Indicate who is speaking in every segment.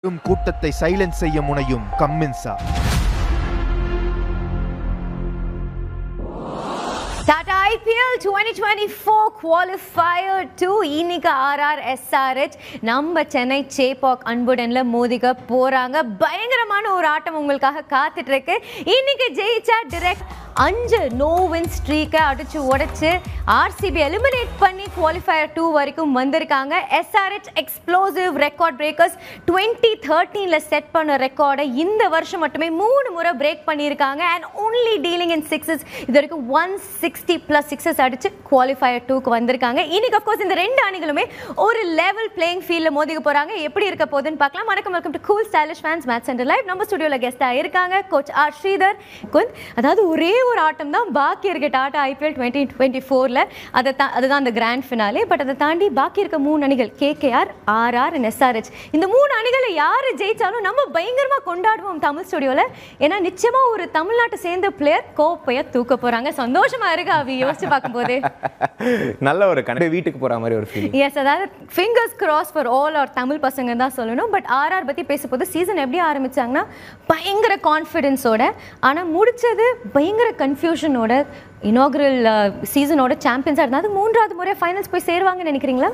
Speaker 1: கூட்டத்தை சைலன்ஸ் செய்ய முனையும் கம்மின்சா.
Speaker 2: Tata IPL 2024 qualifier 2 இன்னைக்கு RR SRH நம்ம சென்னை சேப்பாக் அன்புடன்ல மோதிக்க போறாங்க. பயங்கரமான ஒரு ஆட்டம் உங்களுக்காக காத்துட்டு இருக்கு. இன்னைக்கு ஜெயிச்சா டைரக்ட் 5 நோ வின் ஸ்ட்ரீக்கை அடிச்சு உடைச்சு RCB எலிமினேட் பண்ணி குவாலிஃபயர் 2 வரைக்கும் வந்திருக்காங்க. SRH எக்ஸ்ப்ளோசிவ் ரெக்கார்ட் பிரேக்கர்ஸ் 2013ல செட் பண்ண ரெக்கார்டை இந்த வருஷம் மட்டுமே 3 முறை பிரேக் பண்ணியிருக்காங்க. And only dealing in sixes. இது வரைக்கும் 160+ சிக்ஸஸ் அடிச்சு குவாலிஃபயர் 2க்கு வந்திருக்காங்க. இன்னைக்கு அஃப்கோர்ஸ் இந்த ரெண்டு அணிகளுமே ஒரு லெவல் பிளேயிங் ஃபீல்டில் மோதிக்க போறாங்க. எப்படி இருக்க போகுதுன்னு பார்க்கலாம். வணக்கம், welcome to cool stylish fans match centre live. நம்ம ஸ்டுடியோவில் கெஸ்டாக இருக்காங்க கோச் ஆர் ஸ்ரீதர். அதாவது ஒரே ஒரு ஆட்டம் தான் பாக்கி இருக்கு டாடா IPL 2024ல. அதுதான் அந்த கிராண்ட் ஃபினாலே. பட் அதை தாண்டி பாக்கி இருக்க 3 அணிகள் KKR, RR and SRH. இந்த 3 அணிகளை யாரு ஜெயிச்சாலும் நம்ம பயங்கரமா கொண்டாடுவோம் தமிழ் ஸ்டுடியோல. ஏன்னா நிச்சயமா ஒரு தமிழ்நாட்டை சேர்ந்த பிளேயர் கோப்பையை தூக்க போறாங்க. சந்தோஷமா இருக்கு அவி யோசிச்சு பார்க்கும்போது.
Speaker 3: நல்ல ஒரு வீட்டுக்கு போற மாதிரி ஒரு ஃபீலிங்.
Speaker 2: எஸ், அதாவது fingers cross for all our Tamil பசங்க தான் சொல்லணும். பட் RR பத்தி பேசும்போது சீசன் எப்படி ஆரம்பிச்சாங்கன்னா பயங்கர கான்ஃபிடென்ஸோட, ஆனா முடிச்சது பயங்கர கன்ஃபியூஷனோட. இனாகுரல் சீசனோட சாம்பியன்ஸாக இருந்தால் அது 3வது முறை ஃபைனல்ஸ் போய் சேருவாங்கன்னு நினைக்கிறீங்களா?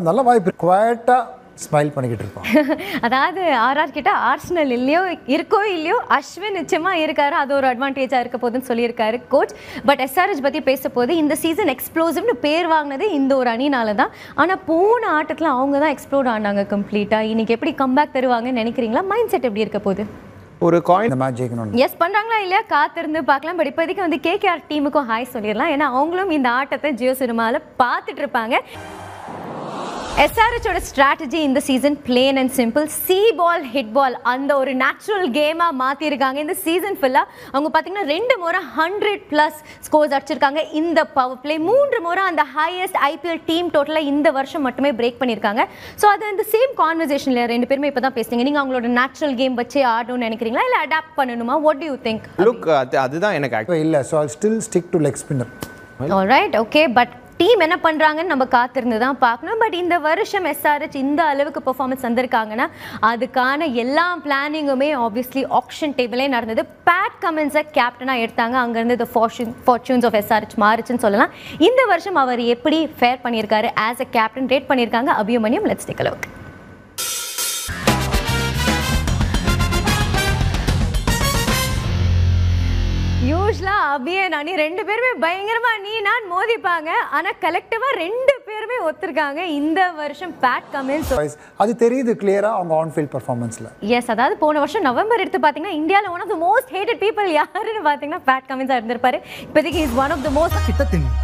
Speaker 4: நல்ல வாய்ப்பு. குவாய்ட்டா ஸ்மைல் பண்ணிக்கிட்டு இருப்போம்.
Speaker 2: அதாவது RR கிட்ட ஆர்சனல் இருக்கோ இல்லையோ அஸ்வின் நிச்சயமா இருக்காரு. அது ஒரு அட்வான்டேஜாக இருக்க போதுன்னு சொல்லியிருக்காரு கோச். பட் SRH பற்றி பேச போது இந்த சீசன் எக்ஸ்ப்ளோசிவ்னு பேர் வாங்கினது இந்த ஒரு அணினால தான். ஆனால் போன ஆட்டத்தில் அவங்க தான் எக்ஸ்ப்ளோர் ஆனாங்க கம்ப்ளீட்டாக. இன்னைக்கு எப்படி கம்பேக் தருவாங்கன்னு நினைக்கிறீங்களா? மைண்ட் செட் எப்படி இருக்க போகுது?
Speaker 3: ஒரு காயின்
Speaker 4: மேட்ச் ஜெயிக்கணும்.
Speaker 2: எஸ் பண்றாங்களா இல்லையா காத்திருந்து பார்க்கலாம். பட் இப்போதைக்கு வந்து KKR டீமுக்கும் ஹாய் சொல்லிடலாம். ஏன்னா அவங்களும் இந்த ஆட்டத்தை ஜியோ சினிமாவில் பார்த்துட்டு இருப்பாங்க. SRH ஓட ஸ்ட்ராட்டஜி இந்த season plain and simple. See ball hit ball அந்த ஒரு நேச்சுரல் கேமாக மாற்றிருக்காங்க. இந்த சீசன் ஃபுல்லாக அவங்க பார்த்தீங்கன்னா 2 முறை 100+ ஸ்கோர்ஸ் அடிச்சிருக்காங்க. இந்த பவர் பிளே 3 முறை அந்த ஹையஸ்ட் IPL டீம் டோட்டலாக இந்த வருஷம் மட்டுமே பிரேக் பண்ணியிருக்காங்க. ஸோ அது அந்த சேம் கான்வர்சேஷனில் 2 பேருமே இப்போ தான் பேசுறீங்க. நீங்கள் அவங்களோட நேச்சுரல் கேம் வச்சே ஆடணும்னு நினைக்கிறீங்களா இல்லை அடாப்ட் பண்ணணுமா? What to you think?
Speaker 3: Look, அதுதான் எனக்கு
Speaker 4: இல்லை. So I still stick to leg spinner.
Speaker 2: Alright, okay. But team என்ன பண்ணுறாங்கன்னு நம்ம காத்திருந்து தான் பார்க்கணும். பட் இந்த வருஷம் SRH இந்த அளவுக்கு பெர்ஃபார்மன்ஸ் வந்திருக்காங்கன்னா அதுக்கான எல்லா பிளானிங்குமே ஆப்வியஸ்லி ஆக்ஷன் டேபிளே நடந்தது. பேட் கமின்ஸை கேப்டனாக எடுத்தாங்க. அங்கேருந்து த ஃபார்ச்சூன்ஸ் ஆஃப் SRH மாறுச்சுன்னு சொல்லலாம். இந்த வருஷம் அவர் எப்படி ஃபேர் பண்ணியிருக்காரு ஆஸ் அ கேப்டன் ரேட் பண்ணியிருக்காங்க அபிமன்யம். Let's take a look. யூஸ்வலாக அபியே நானி 2 பேருமே பயங்கரமா நீ நான் மோதிப்பாங்க. ஆனால் கலெக்டிவாக 2 பேருமே ஒத்துருக்காங்க இந்த வருஷம். பேட் கமின்ஸ்
Speaker 4: அது தெரியுது கிளியரா அவங்க ஆன் ஃபீல்ட் பெர்ஃபார்மன்ஸ்ல.
Speaker 2: எஸ், அதாவது போன வருஷம் நவம்பர் எடுத்து பார்த்தீங்கன்னா இந்தியாவில் one of the most hated people யாருன்னு பார்த்தீங்கன்னா பேட் கமின்ஸாக இருந்திருப்பாரு. இப்போதைக்கு is one of the most.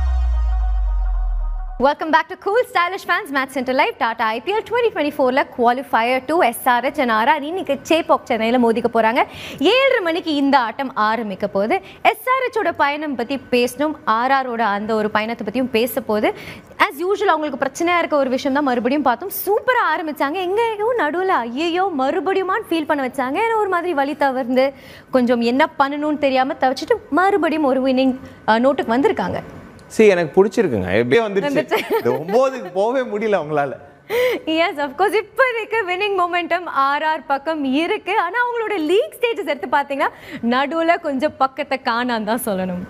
Speaker 2: Welcome back to Cool Stylish Fans Match Center Live. Tata IPL 2024ல Qualifier 2 SRH and RR இன்னைக்கு சேப்பாக் சென்னையில் மோதிக்க போகிறாங்க. 7:30 மணிக்கு இந்த ஆட்டம் ஆரம்பிக்க போகுது. SRH ஓட பயணம் பற்றி பேசணும், RR ஓட அந்த ஒரு பயணத்தை பற்றியும் பேச போகுது. ஆஸ் யூஷுவல் அவங்களுக்கு பிரச்சனையாக இருக்க ஒரு விஷயம் தான் மறுபடியும் பார்த்தோம். சூப்பராக ஆரம்பித்தாங்க. எங்கேயோ நடுவில் ஐயோ மறுபடியுமான்னு ஃபீல் பண்ண வச்சாங்க. ஏன்னா ஒரு மாதிரி வழி தவிர்ந்து கொஞ்சம் என்ன பண்ணணும்னு தெரியாமல் தவிச்சிட்டு மறுபடியும் ஒரு வின்னிங் நோட்டுக்கு வந்திருக்காங்க.
Speaker 3: எனக்கு பிடிச்சிருக்குங்க. எப்படியே வந்துருச்சு. 9க்கு போகவே முடியல அவங்களால.
Speaker 2: எஸ், அஃப்கோர்ஸ் இப்போதைக்கு வின்னிங் மொமெண்டம் RR பக்கம் இருக்கு. ஆனால் அவங்களோட லீக் ஸ்டேஜஸ் எடுத்து பார்த்தீங்கன்னா நடுவில் கொஞ்சம் பக்கத்தை காணான்னு தான் சொல்லணும்.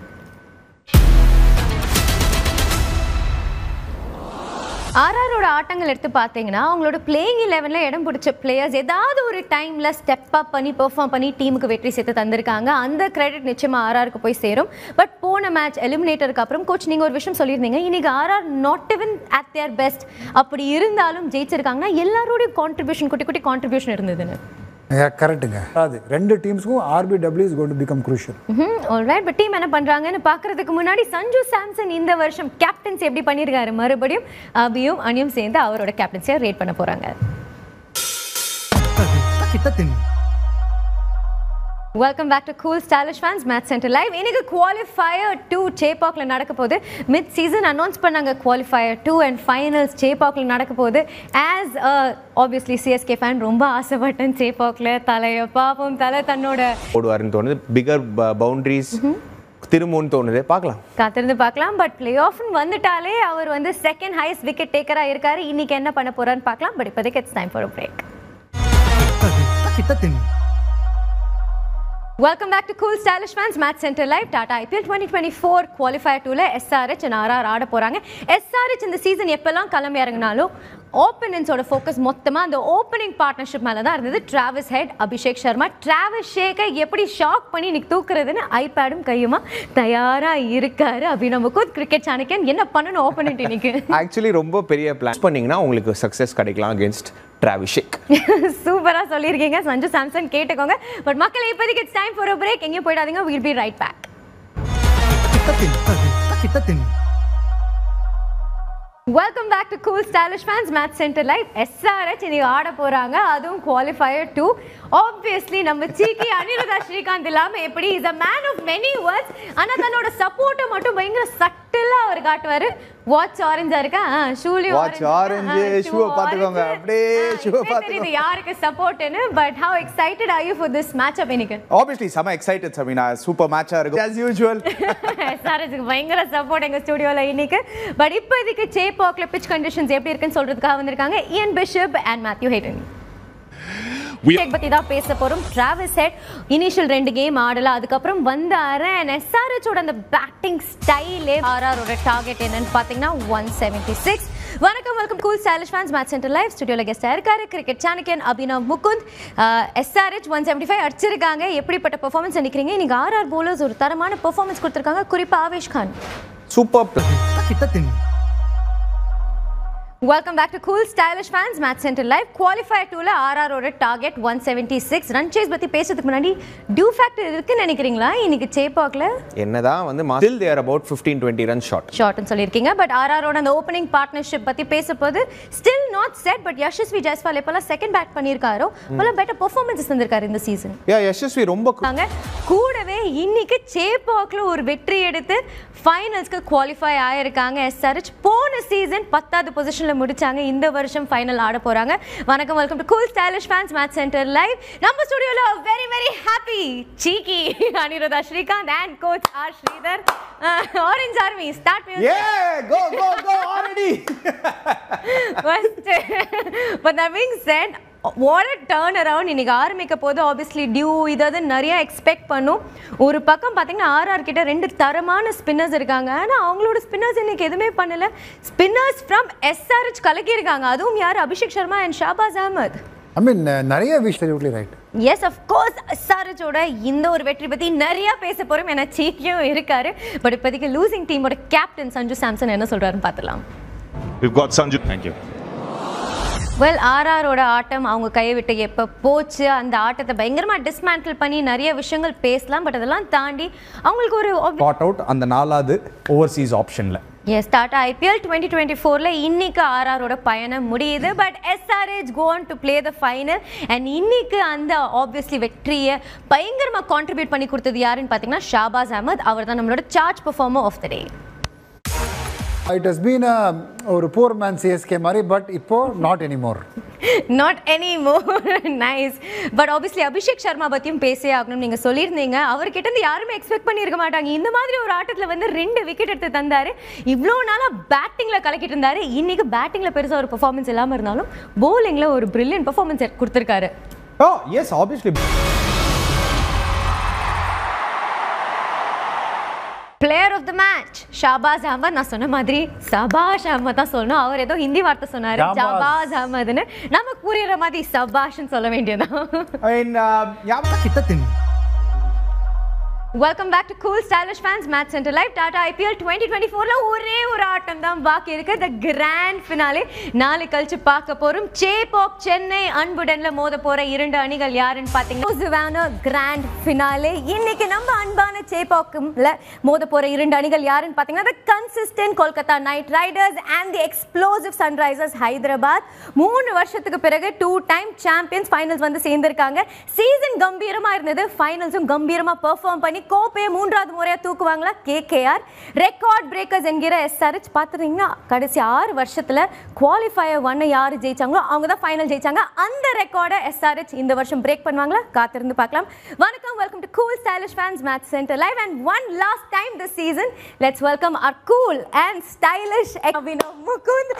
Speaker 2: RRஓட ஆட்டங்கள் எடுத்து பார்த்தீங்கன்னா அவங்களோட பிளேயிங் 11ல இடம் பிடிச்ச பிளேயர்ஸ் ஏதாவது ஒரு டைமில் ஸ்டெப் அப் பண்ணி பெர்ஃபார்ம் பண்ணி டீமுக்கு வெற்றி சேர்த்து தந்திருக்காங்க. அந்த கிரெடிட் நிச்சயமாக RRக்கு போய் சேரும். பட் போன மேட்ச் எலிமினேட்டருக்கு அப்புறம் கோச் நீங்கள் ஒரு விஷயம் சொல்லியிருந்தீங்க. இன்னைக்கு RR not even at their best. அப்படி இருந்தாலும் ஜெயிச்சிருக்காங்கன்னா எல்லாரோடையும் கான்ட்ரிபியூஷன் குட்டி குட்டி கான்ட்ரிபியூஷன் இருந்ததுன்னு.
Speaker 4: கரெக்டுங்க. அது 2 டீம்ஸ்க்கும் RBW is going to become crucial.
Speaker 2: Alright, but team என்ன பண்றாங்கன்னு பார்க்கறதுக்கு முன்னாடி சஞ்சு சாம்சன் இந்த வருஷம் கேப்டன்சி எப்படி பண்ணியிருக்காரு மறுபடியும் அபியும் அனியும் சேர்ந்து அவரோட கேப்டன்சியை ரேட் பண்ண போறாங்க. Welcome back to cool stylish fans match centre live. இன்னைக்கு குவாலிஃபயர் 2 சேப்பாக்ல நடக்க போகுது. மிட் சீசன் அனௌன்ஸ் பண்ணாங்க குவாலிஃபயர் 2 அண்ட் ஃபைனல்ஸ் சேப்பாக்ல நடக்க போகுது. ஆஸ் ஆப்வியஸ்லி CSK ஃபேன் ரொம்ப ஆசைப்பட்டேன் சேப்பாக்ல தலையை பாப்போம். தலை தன்னோட
Speaker 3: ஓடுவாருன்னு தோணுது. பிகர் பவுண்டரிஸ் திரும்பவும் தோணுது. பார்க்கலாம்,
Speaker 2: காத்திருந்து பார்க்கலாம். பட் பிளே ஆஃப்னு வந்துட்டாலே அவர் வந்து செகண்ட் ஹையஸ்ட் விக்கெட் டேக்கராக இருக்காரு. இன்னைக்கு என்ன பண்ண போறான்னு பார்க்கலாம். பட் இப்போதைக்கு it's time for a break. Welcome back to Cool Stylish Fans Match Center Live. Tata IPL 2024 Qualifier 2ல SRH and RR ஆட போறாங்க. SRH இந்த சீசன் எப்பெல்லாம் களம் இறங்கினாலும் ஓப்பனன்ஸோட ஃபோக்கஸ் மொத்தமாக அந்த ஓப்பனிங் பார்ட்னர்ஷிப் மேலே தான் இருந்தது. Travis head, Abhishek Sharma, Travis ஷேக்கை எப்படி ஷாக் பண்ணி இன்னைக்கு தூக்குறதுன்னு ஐபேடும் கையுமா தயாராக இருக்காரு அபினவுக்கு. கிரிக்கெட் சாணக்கியன் என்ன பண்ணணும் ஓப்பனன்ட் இன்னைக்கு?
Speaker 3: ஆக்சுவலி ரொம்ப பெரிய பிளான் பண்ணீங்கன்னா உங்களுக்கு சக்ஸஸ் கிடைக்கலாம் அகேன்ஸ்ட் டிராவிஸ் ஷேக்.
Speaker 2: சூப்பரா சொல்லியிருக்கீங்க சஞ்சு சாம்சன், கேட்டுக்கோங்க. பட் மக்கள் இப்போதைக்கு it's time for a break. எங்கேயும் போயிடாதீங்க, we'll be right back. Welcome back to Cool Stylish Fans Match Center Live. SRH இன்னைக்கு ஆட போறாங்க, அதுவும் Qualifier 2. Obviously நம்ம சீக்கி அனிருதா ஸ்ரீகாந்த் இல்லாம எப்படி is a man of many words. ஆனா தன்னோட சப்போர்ட்டை மட்டும் பயங்கர சட்டிலா அவர் காட்டுவாரு. வாட்ச் ஆரஞ்சா இருக்கா, ஷூலி
Speaker 5: ஆரஞ்சு, ஷூ பாத்துக்கோங்க, அப்படியே ஷூ பாத்துக்கோங்க.
Speaker 2: இது யாருக்கு சப்போர்ட்னு? But how excited are you for this match up இன்னைக்கு?
Speaker 5: Obviously some excited Samina, super match-ஆ இருக்கும் as usual.
Speaker 2: SRHக்கு பயங்கர சப்போர்ட் எங்க ஸ்டுடியோல இன்னைக்கு. பட் இப்போதைக்கு சேபாக்ல பிட்ச் கண்டிஷன்ஸ் எப்படி இருக்குன்னு சொல்றதுக்காக வந்திருக்காங்க இயன் பிஷப் அண்ட் மேத்யூ ஹேட்டன். பத்தி தான் பேச போறோம். டிராவிஸ் ஹெட் இனிஷியல் 2 கேம் ஆடல, அதுக்கப்புறம் வந்தாரு. அண்ட் எஸ்ஆர்ஹெச் ஓட அந்த பேட்டிங் ஸ்டைலே ஆர்ஆரோட டார்கெட் என்னன்னு பாத்தீங்கன்னா 176. வணக்கம், welcome cool stylish fans match centre live. ஸ்டுடியோல கெஸ்டா இருக்காரு கிரிக்கெட் சாணக்கியன் அபினவ் முகுந்த். எஸ்ஆர்ஹெச் 175 அடிச்சிருக்காங்க. எப்படிப்பட்ட பெர்ஃபார்மன்ஸ் நினைக்கிறீங்க? இன்னைக்கு ஆர்ஆர் போலர்ஸ் ஒரு தரமான பெர்ஃபார்மன்ஸ் கொடுத்திருக்காங்க, குறிப்பா Avesh Khan.
Speaker 3: Super.
Speaker 2: Welcome back to Cool Stylish Fans Match Center Live. Qualifier 2ல RR ஓட டார்கெட் 176. ரன் சேஸ் பத்தி பேசுறதுக்கு முன்னாடி டியூ ஃபேக்டர் இருக்குன்னு நினைக்கிறீங்களா இன்னைக்கு சேபாக்ல?
Speaker 3: என்னதான் வந்து still they are about 15-20 runs short
Speaker 2: சொல்லிருக்கீங்க. பட் RR ஓட அந்த ஓப்பனிங் பார்ட்னர்ஷிப் பத்தி பேசப்போது still not set. But Yashasvi Jaiswal எப்பலாம் செகண்ட் பேட் பண்ணிருக்காரோ பல பெட்டர் பெர்ஃபார்மன்ஸ் தந்திருக்காரு இந்த சீசன்.
Speaker 3: யஷஸ்வி ரொம்ப
Speaker 2: கூடவே இன்னைக்கு சேபாக்ல ஒரு வெற்றி எடுத்து ஃபைனல்ஸ்க்கு குவாலிஃபை ஆயிருக்காங்க. எஸ்ஆர்ஹெச் போன சீசன் 10வது பொசிஷன்ல முடிச்சாங்க. இந்த வருஷம் ஃபைனல் ஆட போறாங்க. வணக்கம், welcome to cool stylish fans match centre live. நம்ம ஸ்டுடியோல very very happy cheeky Anirudha Srikanth and coach R Sridhar. Orange army start music.
Speaker 5: go already.
Speaker 2: First, but that being said, what a turn around. இன்னைக்கு ஆரம்பிக்க போது obviously due இதாவது நிறைய expect பண்ணும். ஒரு பக்கம் பார்த்தீங்கன்னா ஆர்ஆர் கிட்ட 2 தரமான ஸ்பின்னர்ஸ் இருக்காங்க. ஆனால் அவங்களோட ஸ்பின்னர்ஸ் இன்னைக்கு எதுவுமே பண்ணல. ஸ்பின்னர்ஸ் ஃப்ரம் எஸ்ஆர்ஹெச் கலக்கி இருக்காங்க. அதுவும் யார்? Abhishek Sharma and Shahbaz Ahmed.
Speaker 4: I mean நிறைய விஷயம் ரைட்.
Speaker 2: எஸ் ஆஃப் கோர்ஸ் எஸ்ஆர்ஹெச்சோட இந்த ஒரு வெற்றி பற்றி நிறைய பேச போகிறோம். ஏன்னா சீக்கியம் இருக்காரு. பட் இப்போதைக்கு லூசிங் டீமோட கேப்டன் சஞ்சு சாம்சன் என்ன சொல்கிறாருன்னு பார்த்துலாம்.
Speaker 1: We've got Sanju. Thank you.
Speaker 2: Well, ஆர்ஆரோட ஆட்டம் அவங்க கையை விட்டு எப்போ போச்சு, அந்த ஆட்டத்தை பயங்கரமாக டிஸ்மேண்டில் பண்ணி நிறைய விஷயங்கள் பேசலாம். பட் அதெல்லாம் தாண்டி அவங்களுக்கு ஒரு
Speaker 5: பாட் அவுட் அந்த 4வது ஓவர்சீஸ் ஆப்ஷனில்.
Speaker 2: எஸ், டாடா ஐபிஎல் 2024ல இன்னைக்கு ஆர்ஆரோட பயணம் முடியுது. But SRH go on to play the final. And இன்னைக்கு அந்த ஆப்வியஸ்லி வெற்றியை பயங்கரமாக கான்ட்ரிபியூட் பண்ணி கொடுத்தது யாருன்னு பார்த்தீங்கன்னா ஷாபாஸ் அஹமத். அவர் தான் நம்மளோட charge performer of the day.
Speaker 4: It has been ஒரு poor man CSK மாதிரி, பட் இப்போ not anymore.
Speaker 2: Not anymore. Nice. But obviously அபிஷேக் சர்மா பத்தியும் பேசே ஆகணும். நீங்க சொல்லியிருந்தீங்க அவர்கிட்ட இருந்து யாருமே எக்ஸ்பெக்ட் பண்ணியிருக்க மாட்டாங்க. இந்த மாதிரி ஒரு ஆட்டத்தில் வந்து 2 விக்கெட் எடுத்து தந்தாரு. இவ்வளோ நாளாக பேட்டிங்கில் கலக்கிட்டு இருந்தாரு. இன்னைக்கு பேட்டிங்கில் பெருசாக ஒரு பெர்ஃபார்மன்ஸ் இல்லாமல் இருந்தாலும் போலிங்கில் ஒரு பிரில்லியன்ட் பெர்ஃபார்மன்ஸ் கொடுத்துருக்காரு.
Speaker 5: Yes, obviously.
Speaker 2: Player of the match Shahbaz Ahmed. நான் சொன்ன மாதிரி சபாஷ் அஹமத் தான் சொல்லணும். அவர் ஏதோ ஹிந்தி வார்த்தை சொன்னாரு, ஷாபாஸ் அஹமத்னு. நமக்கு புரியுற மாதிரி சபாஷ்னு சொல்ல வேண்டியதான். Welcome back to Cool Stylish Fans Match Center Live. Tata IPL 2024ல ஒரே ஒரு ஆட்டம் தான் பாக்கி இருக்கு, the grand finale. நாளை கழிச்சு பார்க்க போறோம். சேபாக் சென்னை அன்புடன்ல மோத போற 2 அணிகள் யாருன்னு பாத்தீங்கன்னா grand finale. இன்னைக்கு நம்ம அன்பான சேபாக்ல மோத போற 2 அணிகள் யாருன்னு பாத்தீங்கன்னா the consistent Kolkata Knight Riders and the explosive Sunrisers Hyderabad. 3 வருஷத்துக்கு பிறகு 2-time champions finals வந்து சேர்ந்திருக்காங்க. சீசன் கம்பீரமா இருந்தது, ஃபைனல்ஸும் கம்பீரமா பெர்ஃபார்ம் பண்ணி பண்ணி கோப்பையை மூன்றாவது முறையா தூக்குவாங்களா கேகேஆர்? ரெக்கார்ட் பிரேக்கர்ஸ் என்கிற எஸ்ஆர்ஹெச் பார்த்துட்டீங்கன்னா கடைசி 6 வருஷத்துல குவாலிஃபயர் 1 யாரு ஜெயிச்சாங்களோ அவங்க தான் ஃபைனல் ஜெயிச்சாங்க. அந்த ரெக்கார்டை எஸ்ஆர்ஹெச் இந்த வருஷம் பிரேக் பண்ணுவாங்களா? காத்திருந்து பார்க்கலாம். வணக்கம், welcome to cool stylish fans match centre live and one last time this season let's welcome our cool and stylish Abhinav Mukund.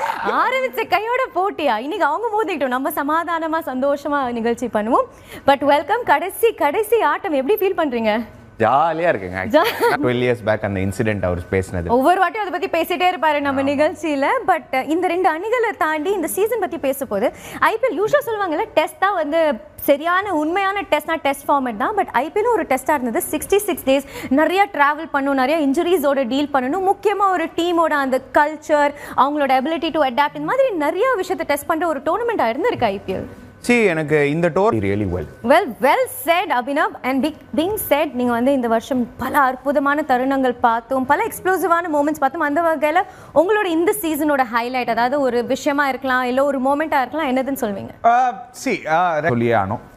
Speaker 2: ஆரம்பிச்ச கையோட போட்டியா இன்னைக்கு அவங்க மோதிக்கிட்டோம். நம்ம சமாதானமா சந்தோஷமா நிகழ்ச்சி பண்ணுவோம். But welcome. கடைசி ஆட்டம் எப்படி ஃபீல் பண்றீங்க?
Speaker 3: ஜாலியா இருக்குங்க. 12 years பேக் அந்த இன்சிடென்ட் அவர் பேசினது
Speaker 2: ஒவ்வொரு வாட்டியும் அதை பத்தி பேசிட்டே இருப்பாரு நம்ம நிகழ்ச்சியில. பட் இந்த 2 அணிகளை தாண்டி இந்த சீசன் பத்தி பேச போது ஐபிஎல் யூஸ்வலா சொல்லுவாங்கல்ல டெஸ்ட் தான் வந்து சரியான உண்மையான டெஸ்ட்னா டெஸ்ட் ஃபார்மேட் தான். பட் ஐபிஎல் ஒரு டெஸ்டா இருந்தது. 66 days நிறைய டிராவல் பண்ணணும், நிறைய இன்ஜுரிஸோட டீல் பண்ணணும், முக்கியமா ஒரு டீமோட அந்த கல்ச்சர், அவங்களோட எபிலிட்டி டு அடாப்ட், இந்த மாதிரி நிறைய விஷயத்தை டெஸ்ட் பண்ற ஒரு டோர்னமெண்டா இருந்திருக்கு ஐபிஎல்.
Speaker 3: எனக்கு இந்த door really
Speaker 2: well said Abhinav. and being said நீங்க வந்து இந்த வருஷம் பல அற்புதமான தருணங்கள் பார்த்தோம், பல எக்ஸ்ப்ளோசிவான மூமெண்ட்ஸ் பார்த்தோம். அந்த வகையில உங்களோட இந்த சீசனோட ஹைலைட், அதாவது ஒரு விஷயமா இருக்கலாம் இல்ல ஒரு மொமெண்டா இருக்கலாம், என்னதுன்னு சொல்வீங்க?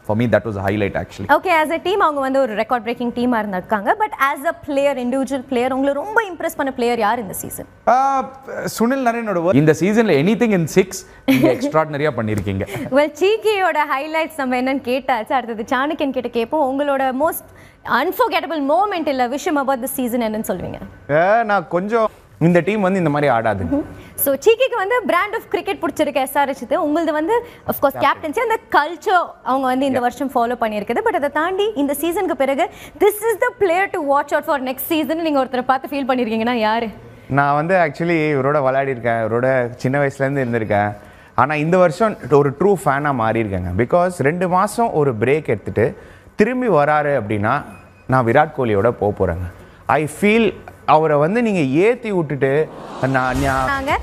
Speaker 3: For me that was a highlight actually.
Speaker 2: Okay, as a team அவங்க வந்து ஒரு ரெக்கார்ட் பிரேக்கிங் டீமா இருந்திருக்காங்க. But as a player, individual player, உங்களை ரொம்ப இம்ப்ரெஸ் பண்ண பிளேயர் யார் இந்த சீசன்?
Speaker 5: சுனில் நரேனோட இந்த சீசன்ல எனிதிங் இன் 6 நீங்க எக்ஸ்ட்ராஆர்டினரியா பண்ணிருக்கீங்க.
Speaker 2: வெல், சீக்கியோட ஹைலைட்ஸ் நம்ம என்னன்னு கேட்டாச்சு. அடுத்தது சாணக்கியன் கிட்ட கேட்போம். உங்களோட மோஸ்ட் அன்ஃபர்கெட்டபிள் மோமெண்ட் இல்ல விஷயம் about the season என்னன்னு சொல்வீங்க?
Speaker 3: நான் கொஞ்சம் இந்த டீம் வந்து இந்த மாதிரி ஆடாது.
Speaker 2: ஸோ சீக்கிக்கு வந்து பிராண்ட் ஆஃப் கிரிக்கெட் பிடிச்சிருக்க எஸ்ஆர்ஹெச். உங்களது வந்து அஃப்கோர்ஸ் கேப்டன்சி, அந்த கல்ச்சர் அவங்க வந்து இந்த வருஷம் ஃபாலோ பண்ணியிருக்குது. பட் அதை தாண்டி இந்த சீசனுக்கு பிறகு this is the player to watch out for next season நீங்கள் ஒருத்தரை பார்த்து ஃபீல் பண்ணியிருக்கீங்கன்னா யாரு?
Speaker 3: நான் வந்து ஆக்சுவலி இவரோட விளையாடி இருக்கேன், இவரோட சின்ன வயசுலேருந்து இருந்திருக்கேன். ஆனால் இந்த வருஷம் ஒரு ட்ரூ ஃபேனாக மாறி இருக்கேங்க. பிகாஸ் 2 மாதம் ஒரு பிரேக் எடுத்துகிட்டு திரும்பி வராரு அப்படின்னா நான் விராட் கோலியோட போக போகிறேங்க. ஐ ஃபீல் அவரை வந்து நீங்கள் ஏற்றி விட்டுட்டு
Speaker 2: நாங்கள்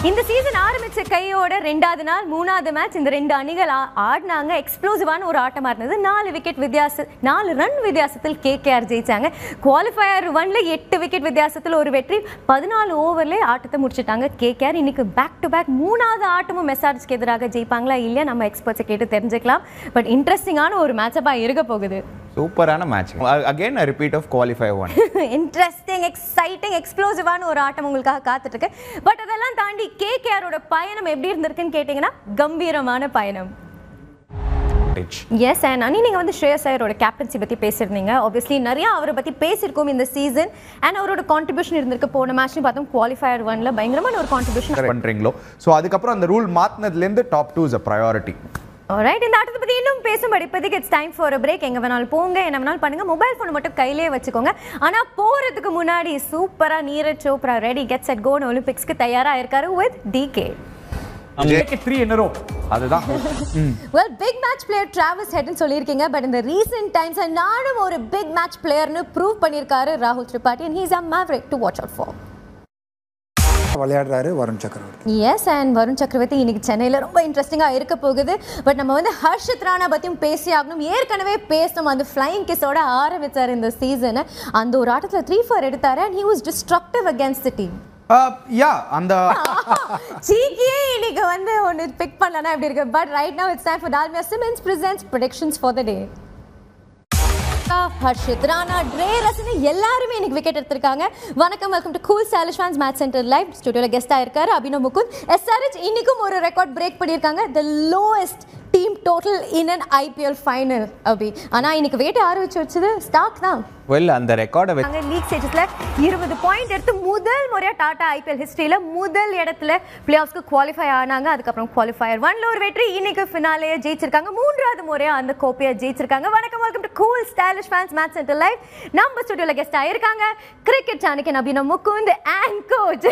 Speaker 2: இந்த சீசன் ஆரம்பிச்ச கையோட 2வது நாள் 3வது மேட்ச் இந்த 2 அணிகள் ஆடினாங்க. எக்ஸ்ப்ளோசிவான ஒரு ஆட்டமா இருந்தது. 4 ரன் வித்தியாசத்தில் கேகேஆர் ஜெயிச்சாங்க. குவாலிஃபயர் 1ல 8 விக்கெட் வித்தியாசத்தில் ஒரு வெற்றி. 14 ஓவர்ல ஆட்டத்தை முடிச்சிட்டாங்க கேகேஆர். இன்னைக்கு பேக் டு பேக் 3வது ஆட்டமும் எஸ்ஆர்ஹெச்க்கு எதிராக ஜெயிப்பாங்களா இல்லையா நம்ம எக்ஸ்பர்ட்ஸை கேட்டு தெரிஞ்சுக்கலாம். பட் இன்ட்ரெஸ்டிங்கான ஒரு மேட்சப்பா இருக்க போகுது.
Speaker 3: சூப்பரான match. Again a repeat of qualifier 1.
Speaker 2: Interesting, exciting, எக்ஸ்ப்ளோசிவான ஒரு ஆட்டம் உங்களுக்காக காத்துட்டு இருக்கு. பட் அதெல்லாம் தாண்டி கேகேஆரோட பயணம் எப்படி இருந்திருக்குன்னு கேட்டீங்கன்னா கம்பீரமான பயணம். எஸ், அண்ட் அனி நீங்கள் வந்து ஸ்ரேயஸ் ஐயரோட கேப்டன்சி பற்றி பேசியிருந்தீங்க. ஆப்வியஸ்லி நிறைய அவரை பற்றி பேசியிருக்கோம் இந்த சீசன். அண்ட் அவரோட கான்ட்ரிபியூஷன் இருந்திருக்கு. போன மேட்ச்னு பார்த்தோம் குவாலிஃபயர் 1ல பயங்கரமான ஒரு கான்ட்ரிபியூஷன்
Speaker 5: பண்ணுறீங்களோ. ஸோ அதுக்கப்புறம் அந்த ரூல் மாற்றினதுலேருந்து top 2 is a priority.
Speaker 2: Alright, இந்த ஆட்டத்தை பற்றி இன்னும் பேசும்படி இப்போதைக்கு it's time for a break. எங்கே வேணாலும் போங்க, என்ன வேணாலும் பண்ணுங்க, மொபைல் ஃபோன் மட்டும் கையிலே வச்சுக்கோங்க. ஆனால் போகிறதுக்கு முன்னாடி சூப்பராக Neeraj Chopra ready get set கோன்னு ஒலிம்பிக்ஸ்க்கு தயாராக இருக்காரு with DK.
Speaker 5: 3 in a row. அதுதான்.
Speaker 2: Well, big match player Travis ஹெட்னு சொல்லியிருக்கீங்க. பட் இந்த ரீசெண்ட் டைம்ஸ் நானும் ஒரு பிக் மேட்ச் பிளேயர்னு ப்ரூவ் பண்ணியிருக்காரு ராகுல் Tripathi. And he's a maverick to watch out for.
Speaker 4: விளையாடுறாரு வருண் சக்கரவர்த்தி.
Speaker 2: எஸ், அண்ட் வருண் சக்கரவர்த்தி இன்னைக்கு சென்னையில் ரொம்ப இன்ட்ரெஸ்டிங்காக இருக்க போகுது. பட் நம்ம வந்து ஹர்ஷித் ராணா பற்றியும் பேசி ஆகணும். ஏற்கனவே பேசணும், அந்த ஃப்ளைங் கிஸோட ஆரம்பித்தார் இந்த சீசனை. அந்த ஒரு ஆட்டத்தில் 3-4 எடுத்தார். And he was destructive against the team.
Speaker 5: அந்த
Speaker 2: சீக்கியே இன்னைக்கு வந்து ஒன்று பிக் பண்ணலன்னா எப்படி இருக்கு. But right now it's time for Dalmia cements presents predictions for the day. Harshit Rana, Dre ரசனி எல்லாருமே இன்னைக்கு விக்கெட் எடுத்திருக்காங்க. வணக்கம், welcome to cool stylish fans match centre live. ஸ்டுடியோல கெஸ்டா இருக்காரு அபினவ் முகுந்த். எஸ்ஆர்ஹெச் இன்னைக்கும் ஒரு ரெக்கார்ட் பிரேக் பண்ணியிருக்காங்க. The lowest team total in an IPL final அபி. ஆனா இன்னைக்கு வெயிட் ஆரம்பிச்சு வச்சது ஸ்டாக் தான்.
Speaker 3: வெல், அந்த ரெக்கார்டை
Speaker 2: நாங்கள் லீக் ஸ்டேஜஸ்ல 20 பாயிண்ட் எடுத்து முதல் முறையா டாடா ஐபிஎல் ஹிஸ்டரியில முதல் இடத்துல பிளே ஆஃப்ஸ்க்கு குவாலிஃபை ஆனாங்க. அதுக்கப்புறம் குவாலிஃபயர் 1ல ஒரு வெற்றி. இன்னைக்கு ஃபினாலேயே ஜெயிச்சிருக்காங்க. 3வது முறையா அந்த கோப்பையை ஜெயிச்சிருக்காங்க. வணக்கம், welcome to cool stylish fans match centre live. நம்ம ஸ்டுடியோல கெஸ்ட் ஆயிருக்காங்க கிரிக்கெட் சாணக்கியன் அபினவ் முகுந்த் அண்ட் கோச்